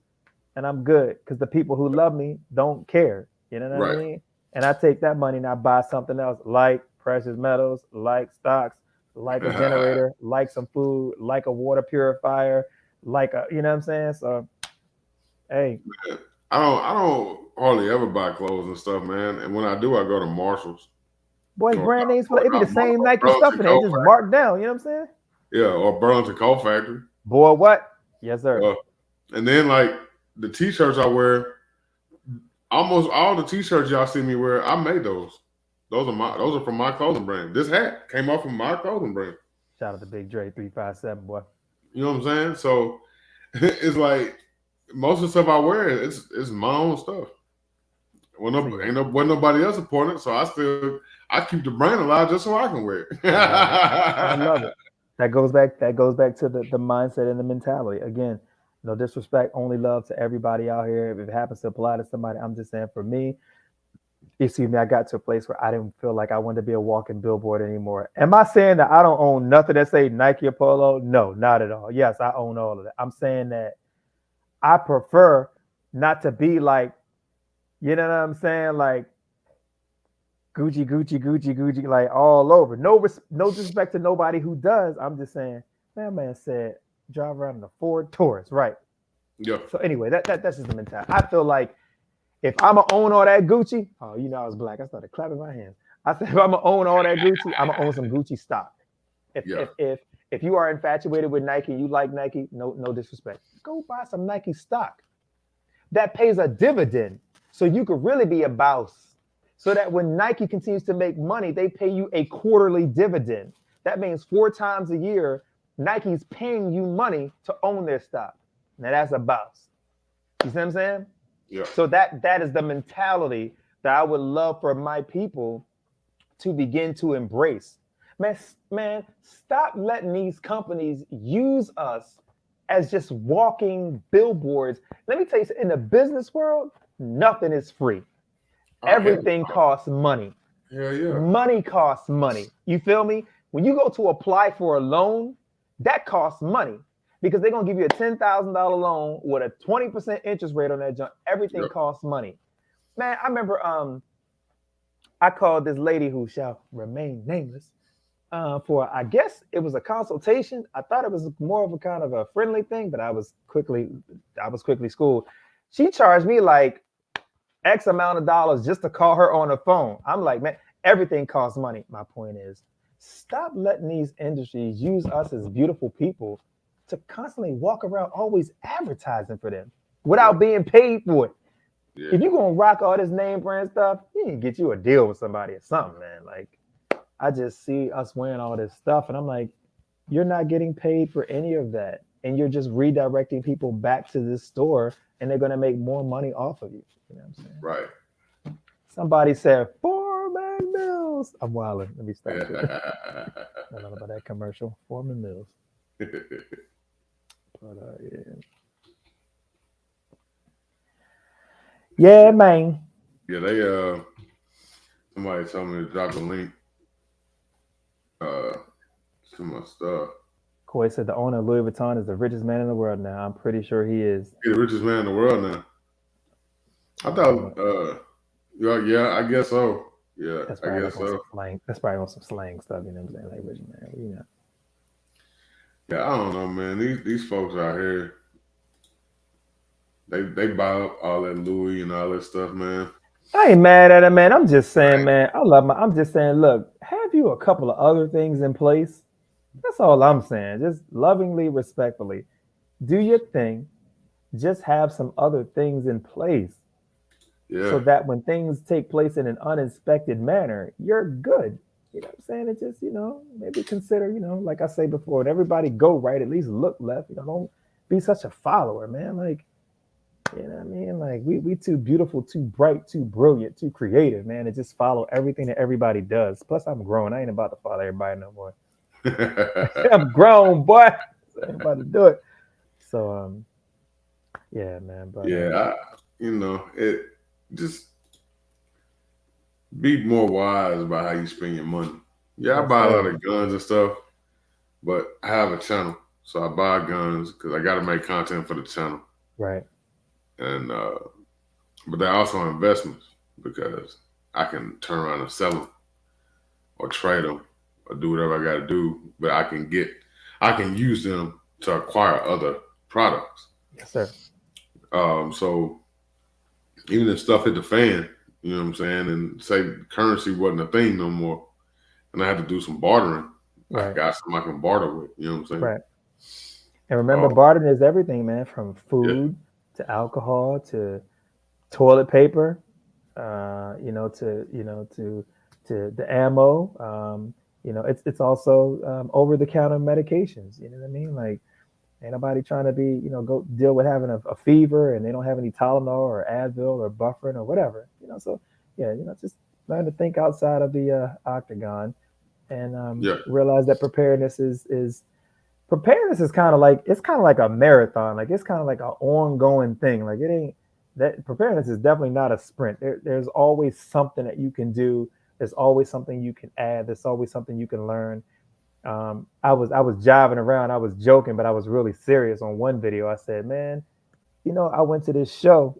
and I'm good. Because the people who love me don't care. You know what I mean? And I take that money and I buy something else, like precious metals, like stocks, like a generator, like some food, like a water purifier, like a, you know what I'm saying? So, hey. I don't hardly ever buy clothes and stuff, man. And when I do, I go to Marshalls. Boy, brand names, it be the same Nike stuff and they just marked down, you know what I'm saying? Yeah, or Burlington Coat Factory. Boy, what? Yes, sir. And then like the t-shirts I wear, almost all the t-shirts y'all see me wear, I made those. Those are from my clothing brand. This hat came off from my clothing brand. Shout out to Big Dre 357, boy. You know what I'm saying? So it's like most of the stuff I wear, it's my own stuff. Wasn't nobody else supporting it, so I keep the brand alive just so I can wear it. I love it. That goes back to the mindset and the mentality. Again, no disrespect, only love to everybody out here. If it happens to apply to somebody, I'm just saying for me, I got to a place where I didn't feel like I wanted to be a walking billboard anymore. Am I saying that I don't own nothing that say Nike or Polo? No, not at all. Yes, I own all of that. I'm saying that I prefer not to be like, you know what I'm saying? Like Gucci, like all over. No disrespect to nobody who does. I'm just saying, man said drive around in a Ford Taurus, right? Yeah. So anyway, that's just the mentality. I feel like if I'm gonna own all that Gucci, I was black. I started clapping my hands. I said, if I'm gonna own all that Gucci, I'm gonna own some Gucci stock. If you are infatuated with Nike, you like Nike, no disrespect. Go buy some Nike stock. That pays a dividend, so you could really be a boss. So that when Nike continues to make money, they pay you a quarterly dividend. That means 4 times a year, Nike's paying you money to own their stock. Now that's a boss. You see what I'm saying? Yeah. So that is the mentality that I would love for my people to begin to embrace. Man, stop letting these companies use us as just walking billboards. Let me tell you, in the business world, nothing is free. Everything costs money. Hell yeah. Money costs money. You feel me? When you go to apply for a loan, that costs money because they're going to give you a $10,000 loan with a 20% interest rate on that junk. Everything costs money. Man, I remember I called this lady who shall remain nameless for, I guess it was a consultation. I thought it was more of a kind of a friendly thing, but I was quickly schooled. She charged me like X amount of dollars just to call her on the phone. I'm like, man, everything costs money. My point is, stop letting these industries use us as beautiful people to constantly walk around always advertising for them without being paid for it. Yeah. If you're going to rock all this name brand stuff, you need to get you a deal with somebody or something, man. Like, I just see us wearing all this stuff, and I'm like, you're not getting paid for any of that. And you're just redirecting people back to this store, and they're going to make more money off of you. You know what I'm saying? Right. Somebody said, Foreman Mills. I'm wilding. Let me stop. I don't know about that commercial. Foreman Mills. But, yeah. Yeah, man. Yeah, they somebody told me to drop a link to my stuff. Coy said the owner of Louis Vuitton is the richest man in the world now. I'm pretty sure he is. He's the richest man in the world now. I thought yeah, I guess so. Yeah, I guess so. That's probably on some slang stuff, you know what I'm saying? Like rich man, you know. Yeah, I don't know, man. These folks out here, they buy up all that Louis and all that stuff, man. I ain't mad at it, man. I'm just saying, man, I'm just saying, look, have you a couple of other things in place? That's all I'm saying. Just lovingly, respectfully. Do your thing. Just have some other things in place. Yeah. So that when things take place in an uninspected manner, you're good. You know what I'm saying? It's just, maybe consider, like I say before, and everybody go right, at least look left. Don't be such a follower, man. Like, you know what I mean? Like, we too beautiful, too bright, too brilliant, too creative, man, to just follow everything that everybody does. Plus, I'm grown. I ain't about to follow everybody no more. I'm grown, boy. So I ain't about to do it. So, yeah, man. But yeah, it just be more wise about how you spend your money. Yeah, I buy a lot of guns and stuff, but I have a channel, so I buy guns because I got to make content for the channel. Right. And but they're also investments because I can turn around and sell them or trade them or do whatever I got to do. But I can use them to acquire other products. Yes, sir. So even if stuff hit the fan, you know what I'm saying, and say currency wasn't a thing no more, and I had to do some bartering, I got something I can barter with. You know what I'm saying? Right. And remember, bartering is everything, man, from food to alcohol to toilet paper, to the ammo. It's also over-the-counter medications. You know what I mean? Like, ain't nobody trying to be, go deal with having a fever and they don't have any Tylenol or Advil or Bufferin or whatever. So just learn to think outside of the octagon and realize that preparedness is kind of like a marathon. Like, it's kind of like an ongoing thing. Like, it ain't that preparedness is definitely not a sprint. There's always something that you can do. There's always something you can add. There's always something you can learn. I was jiving around. I was joking, but I was really serious on one video. I said, man, I went to this show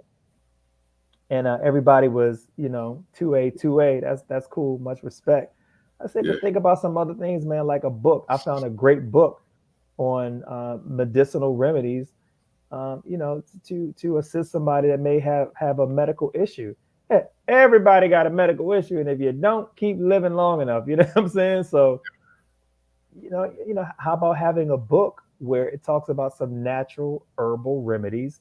and everybody was, 2A. That's cool. Much respect. I said, but think about some other things, man, like a book. I found a great book on medicinal remedies, to assist somebody that may have a medical issue. Yeah, everybody got a medical issue. And if you don't, keep living long enough, you know what I'm saying? So, how about having a book where it talks about some natural herbal remedies,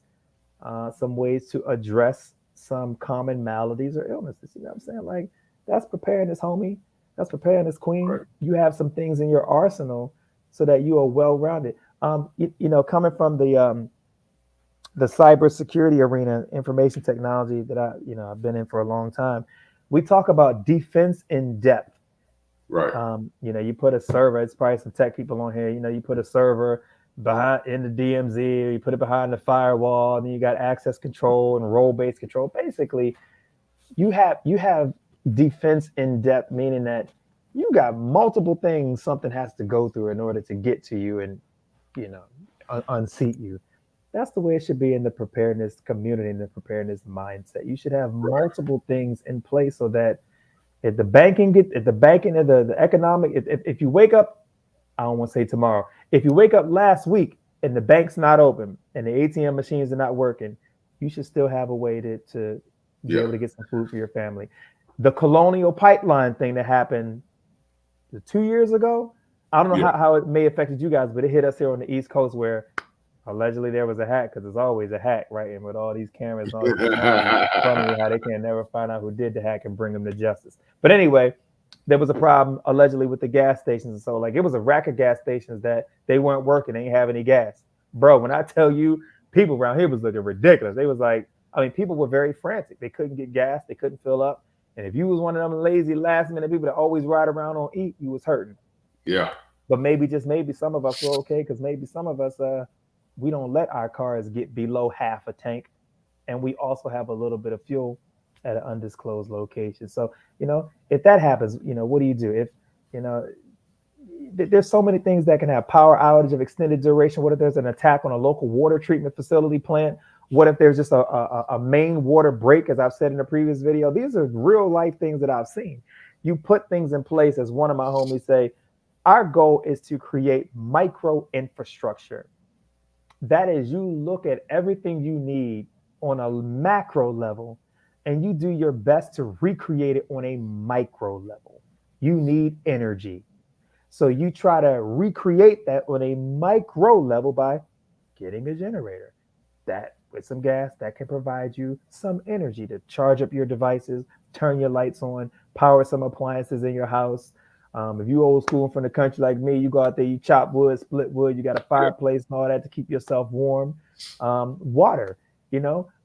some ways to address some common maladies or illnesses? You know what I'm saying? Like, that's preparedness, homie. That's preparedness, queen. Right. You have some things in your arsenal so that you are well-rounded. Coming from the cybersecurity arena, information technology that I've been in for a long time, we talk about defense in depth. Right. You put a server. It's probably some tech people on here. You put a server behind in the DMZ. You put it behind the firewall, and then you got access control and role-based control. Basically, you have defense in depth, meaning that you got multiple things something has to go through in order to get to you and unseat you. That's the way it should be in the preparedness community, in the preparedness mindset. You should have multiple things in place so that if the banking the economic, if you wake up, I don't want to say tomorrow, if you wake up last week and the bank's not open and the ATM machines are not working, you should still have a way to be able to get some food for your family. The Colonial Pipeline thing that happened 2 years ago, I don't know how it may have affected you guys, but it hit us here on the East Coast where allegedly there was a hack, because there's always a hack, right? And with all these cameras and all this technology, it's funny how they can never find out who did the hack and bring them to justice. But anyway, there was a problem allegedly with the gas stations. And so it was a rack of gas stations that they weren't working. They didn't have any gas. Bro, when I tell you, people around here was looking ridiculous. They was like, people were very frantic. They couldn't get gas. They couldn't fill up. And if you was one of them lazy last minute people that always ride around on eat, you was hurting. Yeah. But maybe some of us were okay, because maybe some of us, we don't let our cars get below half a tank. And we also have a little bit of fuel at an undisclosed location. So, if that happens, what do you do? If, there's so many things that can have power outage of extended duration. What if there's an attack on a local water treatment facility plant? What if there's just a main water break, as I've said in a previous video? These are real life things that I've seen. You put things in place, as one of my homies say, our goal is to create micro infrastructure. That is, you look at everything you need on a macro level and you do your best to recreate it on a micro level. You need energy. So you try to recreate that on a micro level by getting a generator that with some gas that can provide you some energy to charge up your devices, turn your lights on, power some appliances in your house. If you old school from the country like me, you go out there, you chop wood, split wood, you got a fireplace and all that to keep yourself warm. Water,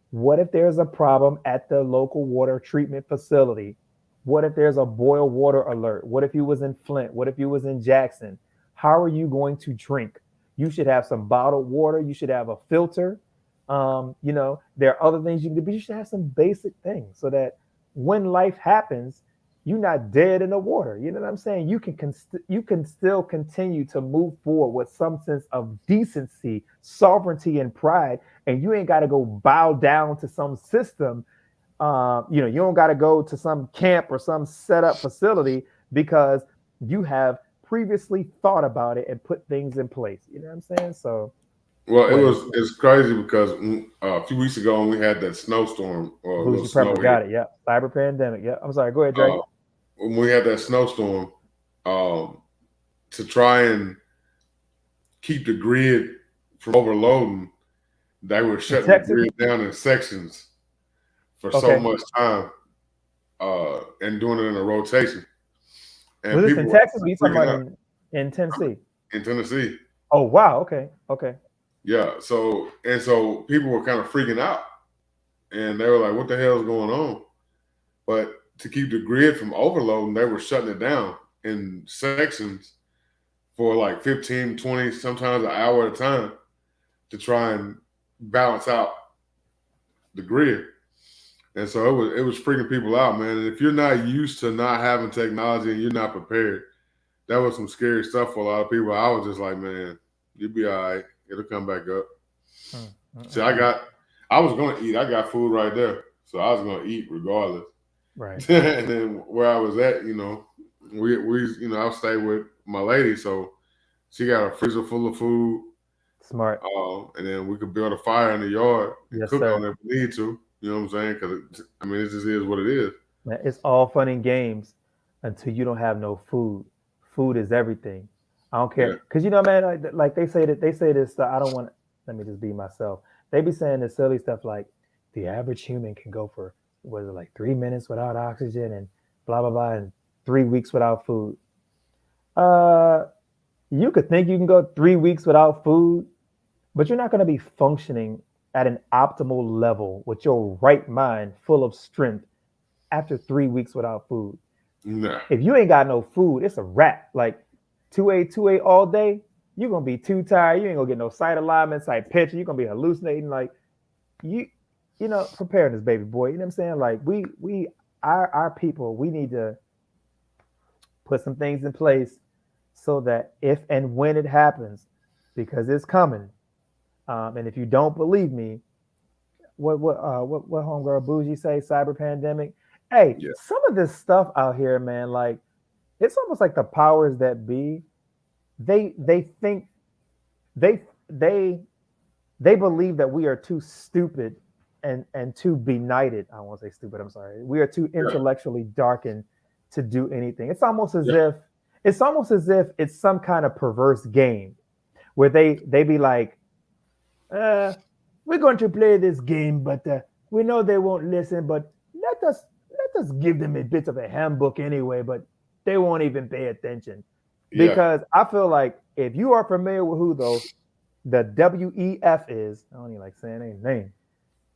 what if there's a problem at the local water treatment facility? What if there's a boil water alert? What if you was in Flint? What if you was in Jackson? How are you going to drink? You should have some bottled water. You should have a filter. There are other things you can do, but you should have some basic things so that when life happens, you're not dead in the water. You know what I'm saying? You can still continue to move forward with some sense of decency, sovereignty, and pride, and you ain't got to go bow down to some system. You don't got to go to some camp or some set up facility because you have previously thought about it and put things in place. You know what I'm saying? So, it's crazy because a few weeks ago when we had that snowstorm or a little snow. Got it. Yeah. Cyber pandemic. Yeah. I'm sorry. Go ahead, Drake. When we had that snowstorm, to try and keep the grid from overloading, they were shutting the grid down in sections for so much time, and doing it in a rotation. And was this in Texas? Or you talking about in Tennessee? In Tennessee. Oh wow! Okay. Yeah. So people were kind of freaking out, and they were like, "What the hell is going on?" But to keep the grid from overloading, they were shutting it down in sections for like 15, 20, sometimes an hour at a time to try and balance out the grid. And so it was freaking people out, man. And if you're not used to not having technology and you're not prepared, that was some scary stuff for a lot of people. I was just like, man, you'll be all right. It'll come back up. See, I was going to eat. I got food right there. So I was going to eat regardless. Right. And then where I was at, we I stayed with my lady, so she got a freezer full of food. Smart. And then we could build a fire in the yard and cook on it if we need to. You know what I'm saying? Because it just is what it is. Man, it's all fun and games until you don't have no food. Food is everything. I don't care, because man, like they say this. I don't want. Let me just be myself. They be saying this silly stuff like the average human can go for 3 minutes without oxygen and blah blah blah, and 3 weeks without food. You could think you can go 3 weeks without food, but you're not going to be functioning at an optimal level with your right mind full of strength after 3 weeks without food. Nah. If you ain't got no food, it's a wrap. Like 2A all day, you're gonna be too tired. You ain't gonna get no sight alignment, sight picture. You're gonna be hallucinating. Like you, preparedness, baby boy. You know what I'm saying? Like our people, we need to put some things in place so that if and when it happens, because it's coming. And if you don't believe me, what homegirl Bougie say? Cyber pandemic. Hey, Yeah. some of this stuff out here, man, like it's almost like the powers that be. They think they they they believe that we are too stupid and too benighted. I won't say stupid. I'm sorry. We are too Yeah. intellectually darkened to do anything. Yeah. It's almost as if it's some kind of perverse game where they be like, uh, we're going to play this game, but we know they won't listen. But let us give them a bit of a handbook anyway. But they won't even pay attention Yeah. because I feel like if you are familiar with who the WEF is, I don't even like saying their name,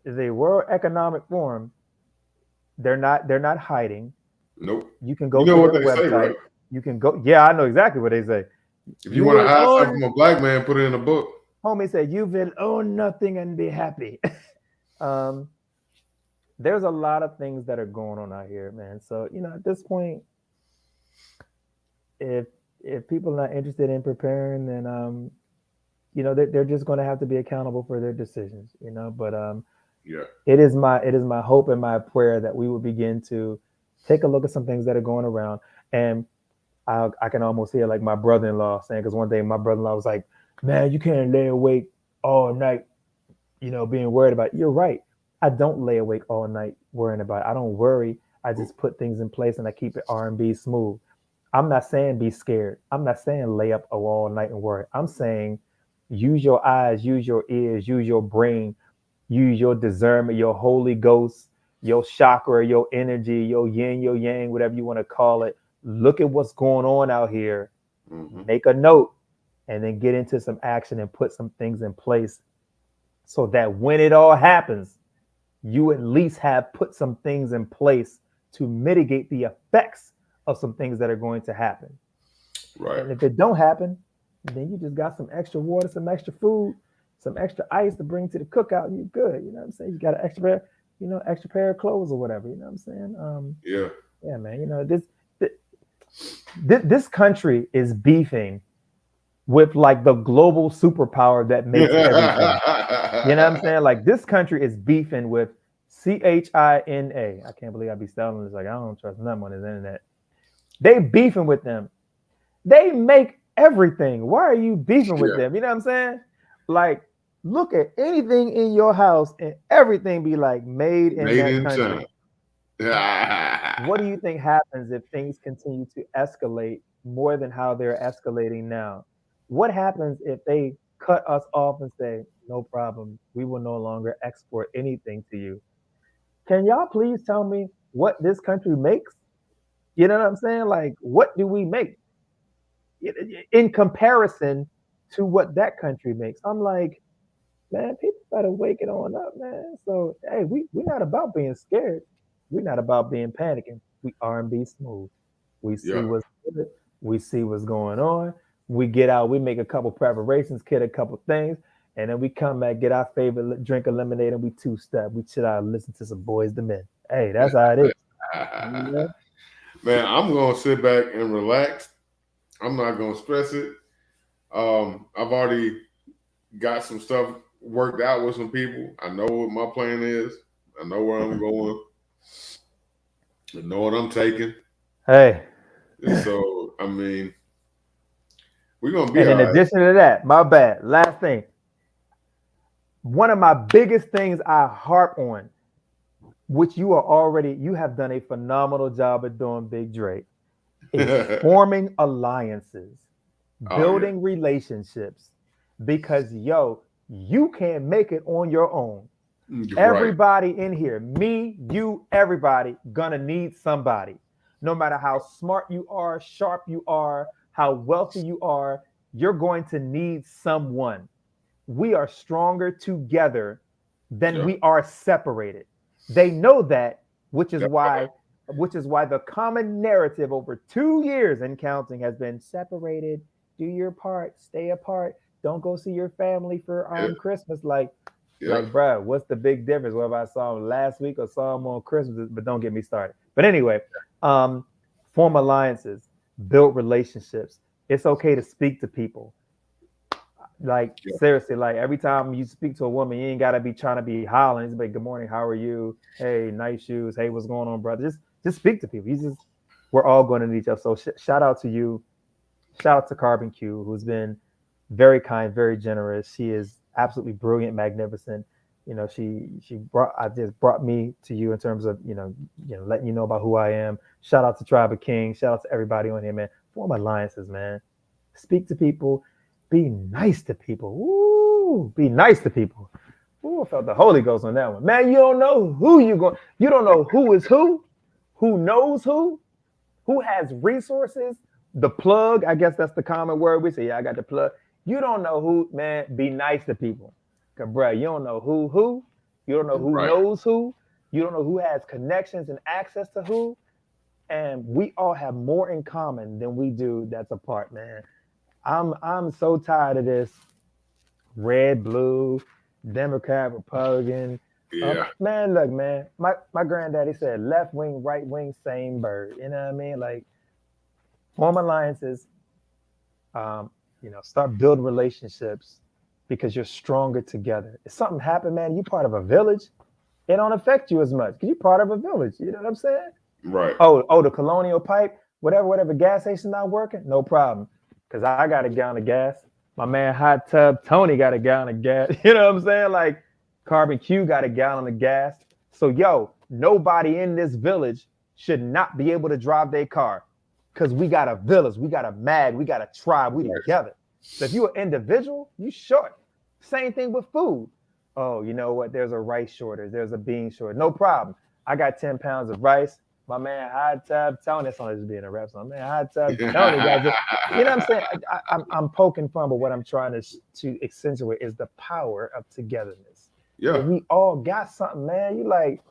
is a World Economic Forum. They're not hiding. Nope. You can You go know to what their they say, right? website. You can go. Yeah, I know exactly what they say. If you You want to will hide something own. from a black man, put it in a book. Homie said you will own nothing and be happy. um, there's a lot of things that are going on out here, man. So at this point, if if people are not interested in preparing, then they're just going to have to be accountable for their decisions. But Yeah. it is my hope and my prayer that we will begin to take a look at some things that are going around. And I can almost hear like my brother-in-law saying, because one day my brother-in-law was like, man, you can't lay awake all night, being worried about it. You're right. I don't lay awake all night worrying about it. I don't worry. I just put things in place and I keep it R&B smooth. I'm not saying be scared. I'm not saying lay up all night and worry. I'm saying use your eyes, use your ears, use your brain, use your discernment, your Holy Ghost, your chakra, your energy, your yin, your yang, whatever you want to call it. Look at what's going on out here. Mm-hmm. Make a note and then get into some action and put some things in place so that when it all happens, you at least have put some things in place to mitigate the effects of some things that are going to happen. Right. And if it don't happen, then you just got some extra water, some extra food, some extra ice to bring to the cookout, and you're good. You know what I'm saying? You got an extra pair of clothes or whatever. You know what I'm saying? Yeah. Yeah, man. This country is beefing with like the global superpower that makes everything. You know what I'm saying? Like this country is beefing with China. I can't believe I be spelling this. Like I don't trust nothing on this internet. They beefing with them. They make everything. Why are you beefing with Yeah. them? You know what I'm saying? Like, look at anything in your house and everything be like made in Made that in country. China. What do you think happens if things continue to escalate more than how they're escalating now? What happens if they cut us off and say, no problem, we will no longer export anything to you? Can y'all please tell me what this country makes? You know what I'm saying? Like, what do we make in comparison to what that country makes? I'm like, man, people better wake it on up, man. So, hey, we're not about being scared. We're not about being panicking. We R&B smooth. We Yeah. see what's good. We see what's going on. We get out. We make a couple preparations, kid a couple things, and then we come back, get our favorite drink of lemonade, and we two-step. We chill out and listen to some Boys the Men. Hey, that's how it is. You know? Man, I'm gonna sit back and relax. I'm not gonna stress it. I've already got some stuff worked out with some people. I know what my plan is. I know where I'm going. I know what I'm taking. Hey. And so, I mean, we're gonna be And all in right. addition to that, my bad. Last thing. One of my biggest things I harp on, which you have done a phenomenal job at doing, Big Drake, is forming alliances, Oh yeah. building relationships, because you can't make it on your own. Right. Everybody in here, me, you, everybody, gonna need somebody. No matter how smart you are, sharp you are, how wealthy you are, you're going to need someone. We are stronger together then we are separated. They know that, which is why the common narrative over 2 years and counting has been separated. Do your part, stay apart. Don't go see your family for Christmas. Like, bro, what's the big difference? Whether I saw him last week or saw him on Christmas, but don't get me started. But anyway, form alliances, build relationships. It's okay to speak to people. Like, seriously, like every time you speak to a woman, you ain't gotta be trying to be hollering. It's like, good morning, how are you? Hey, nice shoes. Hey, what's going on, brother? Just speak to people. We're all going to need each other. So shout out to you. Shout out to Carbon Q, who's been very kind, very generous. She is absolutely brilliant, magnificent. You know, she brought me to you in terms of, letting you know about who I am. Shout out to Tribe of Kings. Shout out to everybody on here, man. Form alliances, man. Speak to people. Be nice to people. Ooh, be nice to people. Ooh, I felt the Holy Ghost on that one. Man, you don't know who you don't know who is who knows who has resources. The plug, I guess that's the common word. We say, yeah, I got the plug. You don't know who, man, be nice to people. Cause bro, you don't know who. You don't know who knows who. You don't know who has connections and access to who. And we all have more in common than we do that's apart, man. I'm so tired of this red, blue, Democrat, Republican. Yeah. Man, look, man. My granddaddy said left wing, right wing, same bird. You know what I mean? Like, form alliances. Start building relationships because you're stronger together. If something happened, man, you're part of a village. It don't affect you as much because you're part of a village. You know what I'm saying? Right. Oh, the Colonial Pipe, whatever gas station not working, no problem. Because I got a gallon of gas. My man Hot Tub Tony got a gallon of gas. You know what I'm saying? Like, Carbon Q got a gallon of gas. So, nobody in this village should not be able to drive their car because we got a village. We got a mag. We got a tribe. We together. So if you're an individual, you short. Same thing with food. Oh, you know what? There's a rice shortage. There's a bean shortage. No problem. I got 10 pounds of rice. My man Hot Tub Tony, that's not just being a rap song. Man, Hot Tub Tony, guys. You know what I'm saying? I'm poking fun, but what I'm trying to accentuate is the power of togetherness. Yeah. If we all got something, man. You like,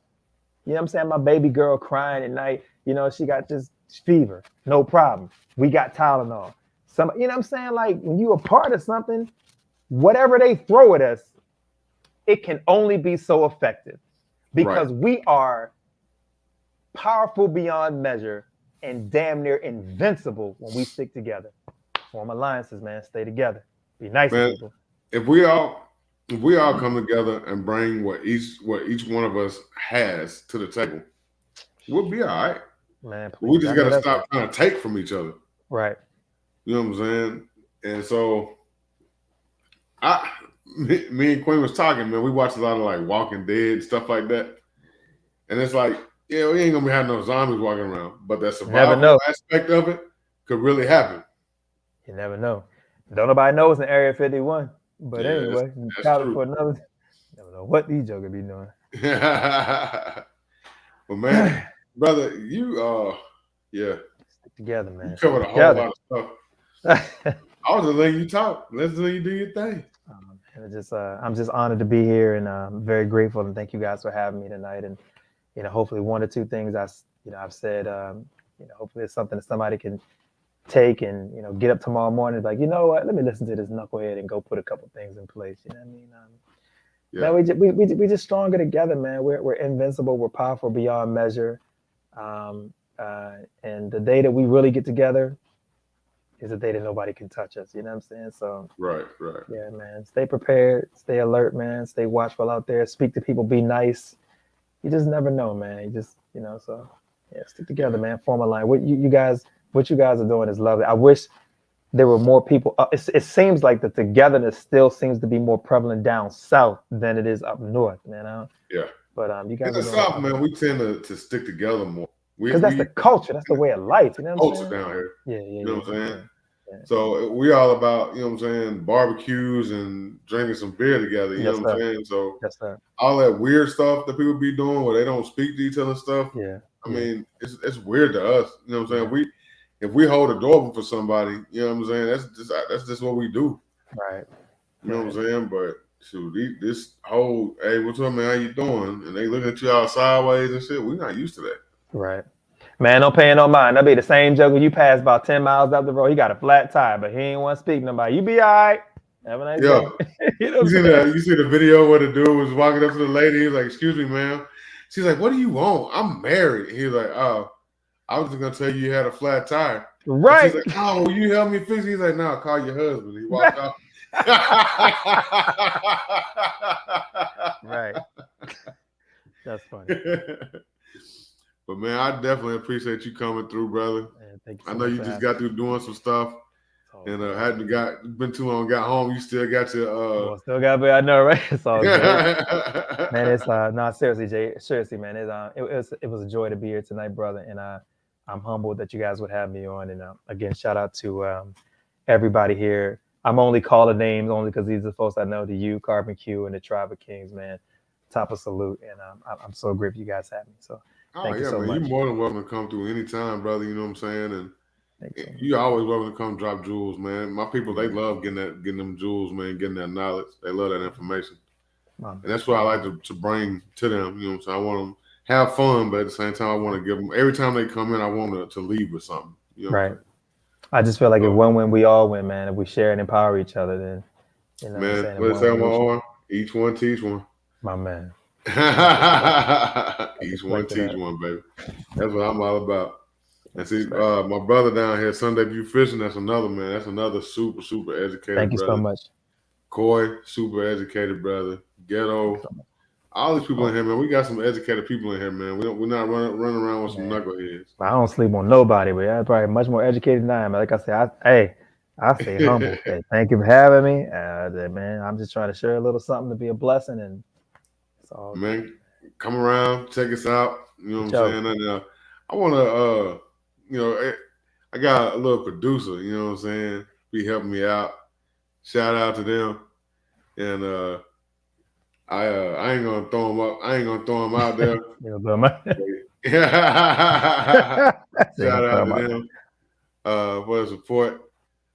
you know what I'm saying? My baby girl crying at night. She got this fever. No problem. We got Tylenol. You know what I'm saying? Like, when you a part of something, whatever they throw at us, it can only be so effective because we are powerful beyond measure and damn near invincible when we stick together. Form alliances, man. Stay together. Be nice to people. If we all come together and bring what each one of us has to the table, we'll be all right. Man, we just got to stop trying to take from each other. Right. You know what I'm saying? And so, me and Quinn was talking, man. We watched a lot of like Walking Dead, stuff like that. And it's like, we ain't gonna be having no zombies walking around, but that survival aspect of it could really happen. You never know. Don't nobody know it's in Area 51. But anyway, that's true. For another. You never know what these jokers be doing. Well, man, brother, you stick together, man. You covered a whole lot of stuff. I was just letting you talk. Let's let you do your thing. I'm just honored to be here, and I'm very grateful, and thank you guys for having me tonight. And hopefully one or two things I've said, hopefully it's something that somebody can take and get up tomorrow morning like, you know what, let me listen to this knucklehead and go put a couple things in place. You know what I mean? Man, we just stronger together, man. We're invincible. We're powerful beyond measure. And the day that we really get together is the day that nobody can touch us. You know what I'm saying? So right. Yeah, man. Stay prepared. Stay alert, man. Stay watchful out there. Speak to people. Be nice. You just never know, man. You just so stick together, man. Form a line. What you guys are doing is lovely. I wish there were more people. It seems like the togetherness still seems to be more prevalent down south than it is up north, man. But you guys in the south, man, we tend to stick together more. Because that's the culture. That's the way of life. You know what I'm saying? Culture down here. Yeah. You know what I'm saying? Yeah. So we all about, barbecues and drinking some beer together. You know what I'm saying? So all that weird stuff that people be doing where they don't speak to each other stuff. Yeah. I mean, it's weird to us. You know what I'm saying? If we hold a door open for somebody, you know what I'm saying? That's just what we do. Right. You know what I'm saying? But shoot, this whole, hey, what's up, man? How you doing? And they look at you all sideways and shit. We're not used to that. Right. Man, don't pay no mind. That'll be the same joke when you pass about 10 miles up the road. He got a flat tire, but he ain't want to speak to nobody. You be all right. Have a nice day. You know you see the video where the dude was walking up to the lady. He's like, excuse me, ma'am. She's like, what do you want? I'm married. He's like, oh, I was just going to tell you had a flat tire. Right. And she's like, oh, will you help me fix it? He's like, no, call your husband. He walked off. Right. That's funny. But man, I definitely appreciate you coming through, brother. Man, thank you so I know much you just got through doing some stuff, and hadn't been too long. Got home, you still got your. Still got, but I know, right? It's all good. Man, it's not seriously, Jay. Seriously, man, it was a joy to be here tonight, brother, and I'm humbled that you guys would have me on. And again, shout out to everybody here. I'm only calling names only because these are the folks I know. To you, Carbon Q, and the Tribe of Kings, man. Top of salute, and I'm so grateful you guys have me. So. Thank you so much. You're more than welcome to come through anytime, brother. You know what I'm saying? And you always welcome to come drop jewels, man. My people, they love getting them jewels, man, getting that knowledge. They love that information. And that's what I like to bring to them. You know what I'm saying? I want them to have fun, but at the same time, I want to give them, every time they come in, I want to leave with something. You know right. I just feel like if one win, we all win, man. If we share and empower each other, then, you know man, what I'm saying? Let's have my arm. Each one teach one. My man. Each one teach one, baby. That's what I'm all about. And see, my brother down here, Sunday View Fishing, that's another man. That's another super, super educated Thank you brother. so much. Coy, super educated brother. Ghetto. All these people in here, man. We got some educated people in here, man. We're not running around with some knuckleheads. I don't sleep on nobody, but I'm probably much more educated than I am. Like I said, I stay humble. Hey, thank you for having me. Man, I'm just trying to share a little something to be a blessing, and it's all man. Good. Come around, check us out. You know what I'm saying? And I want to, I got a little producer. You know what I'm saying? Be helping me out. Shout out to them. And I ain't gonna throw him up. I ain't gonna throw him out there. Shout out to them for the support.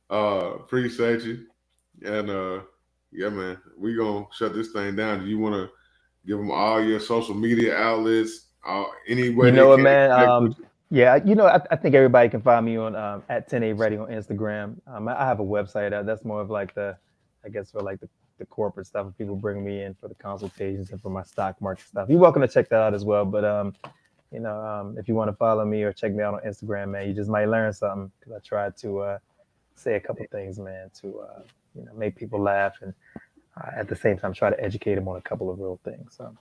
Appreciate you. And yeah, man, we gonna shut this thing down. Do you want to give them all your social media outlets? Any way you know what, man? Yeah, I think everybody can find me on at 10A-Ready on Instagram. I have a website that's more of like the corporate stuff. People bring me in for the consultations and for my stock market stuff. You're welcome to check that out as well. But if you want to follow me or check me out on Instagram, man, you just might learn something because I tried to say a couple things, man, to make people laugh and at the same time try to educate them on a couple of real things. So.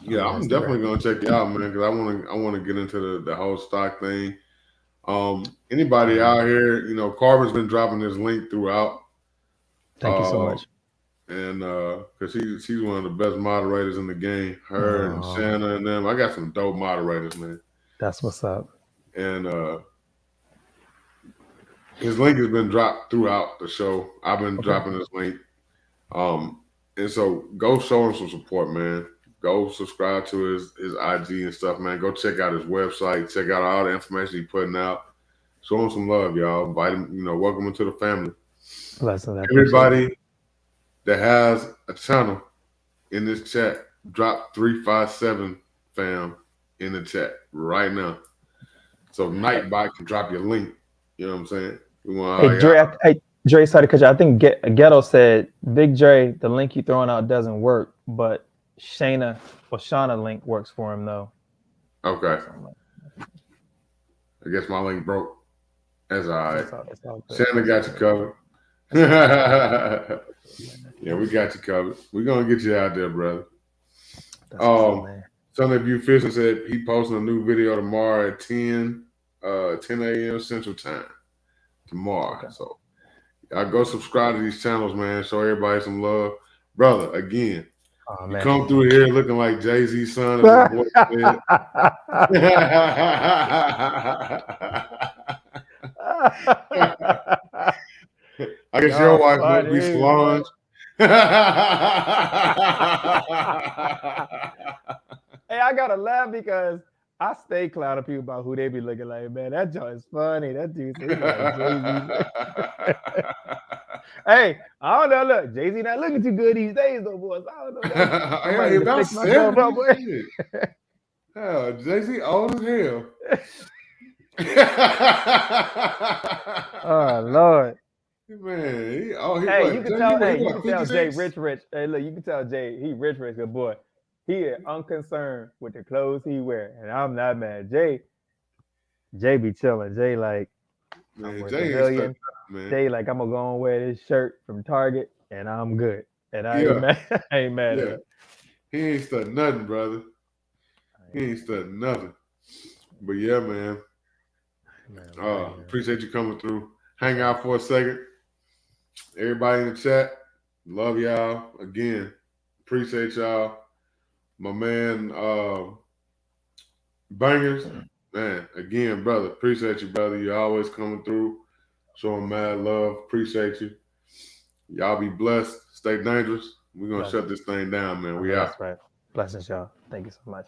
Yeah, I'm definitely gonna check you out, man, because I want to get into the whole stock thing. Anybody out here, Carver's been dropping this link throughout. Thank you so much. And because she's one of the best moderators in the game. Her and Shanna and them. I got some dope moderators, man. That's what's up. And his link has been dropped throughout the show. I've been dropping this link. And so go show him some support, man. Go subscribe to his IG and stuff, man. Go check out his website. Check out all the information he's putting out. Show him some love, y'all. Invite him, welcome him to the family. Blessings. Everybody that has a channel in this chat, drop 357 fam in the chat right now. So Nightbot can drop your link. You know what I'm saying? Dre, sorry to cut you. I think Ghetto said, Big Dre, the link you throwing out doesn't work, but Shauna link works for him though. Okay. I guess my link broke. That's all right. Shauna got you covered. Yeah, we got you covered. We're gonna get you out there, brother. Sunday View Fishing said he posting a new video tomorrow at 10 a.m. Central Time tomorrow. Okay. So y'all go subscribe to these channels, man. Show everybody some love, brother. Again, you come through here looking like Jay-Z's son. As boy said. I guess your wife must be Solange. Hey, I gotta laugh because I stay clowning people about who they be looking like. Man, that joint is funny. That dude said like Jay-Z. Hey, I don't know. Look, Jay-Z not looking too good these days, though, boys. I don't know. I might Hey, need to about fix myself 70 up, boy. shit. Hell, Jay-Z old as hell. Oh Lord. Man, he Hey, what? you can Jay, tell. Hey, he you what, can tell Jay 56? rich. Hey, look, you can tell Jay he rich, good boy. He is unconcerned with the clothes he wear, and I'm not mad. Jay be chilling. Jay like I'm Man, worth $1 Jay ain't stuck billion. man. Jay like I'm gonna go and wear this shirt from Target, and I'm good. And I ain't Yeah, mad. I ain't mad at yeah. it. He ain't stuck nothing, brother. He ain't stuck nothing. But yeah, man. Appreciate you coming through. Hang out for a second. Everybody in the chat, love y'all. Again, appreciate y'all. My man, Bangers, man, again, brother, appreciate you, brother. You always coming through, showing mad love. Appreciate you. Y'all be blessed. Stay dangerous. We're going to shut this thing down, man. We out. That's right. Blessings, y'all. Thank you so much.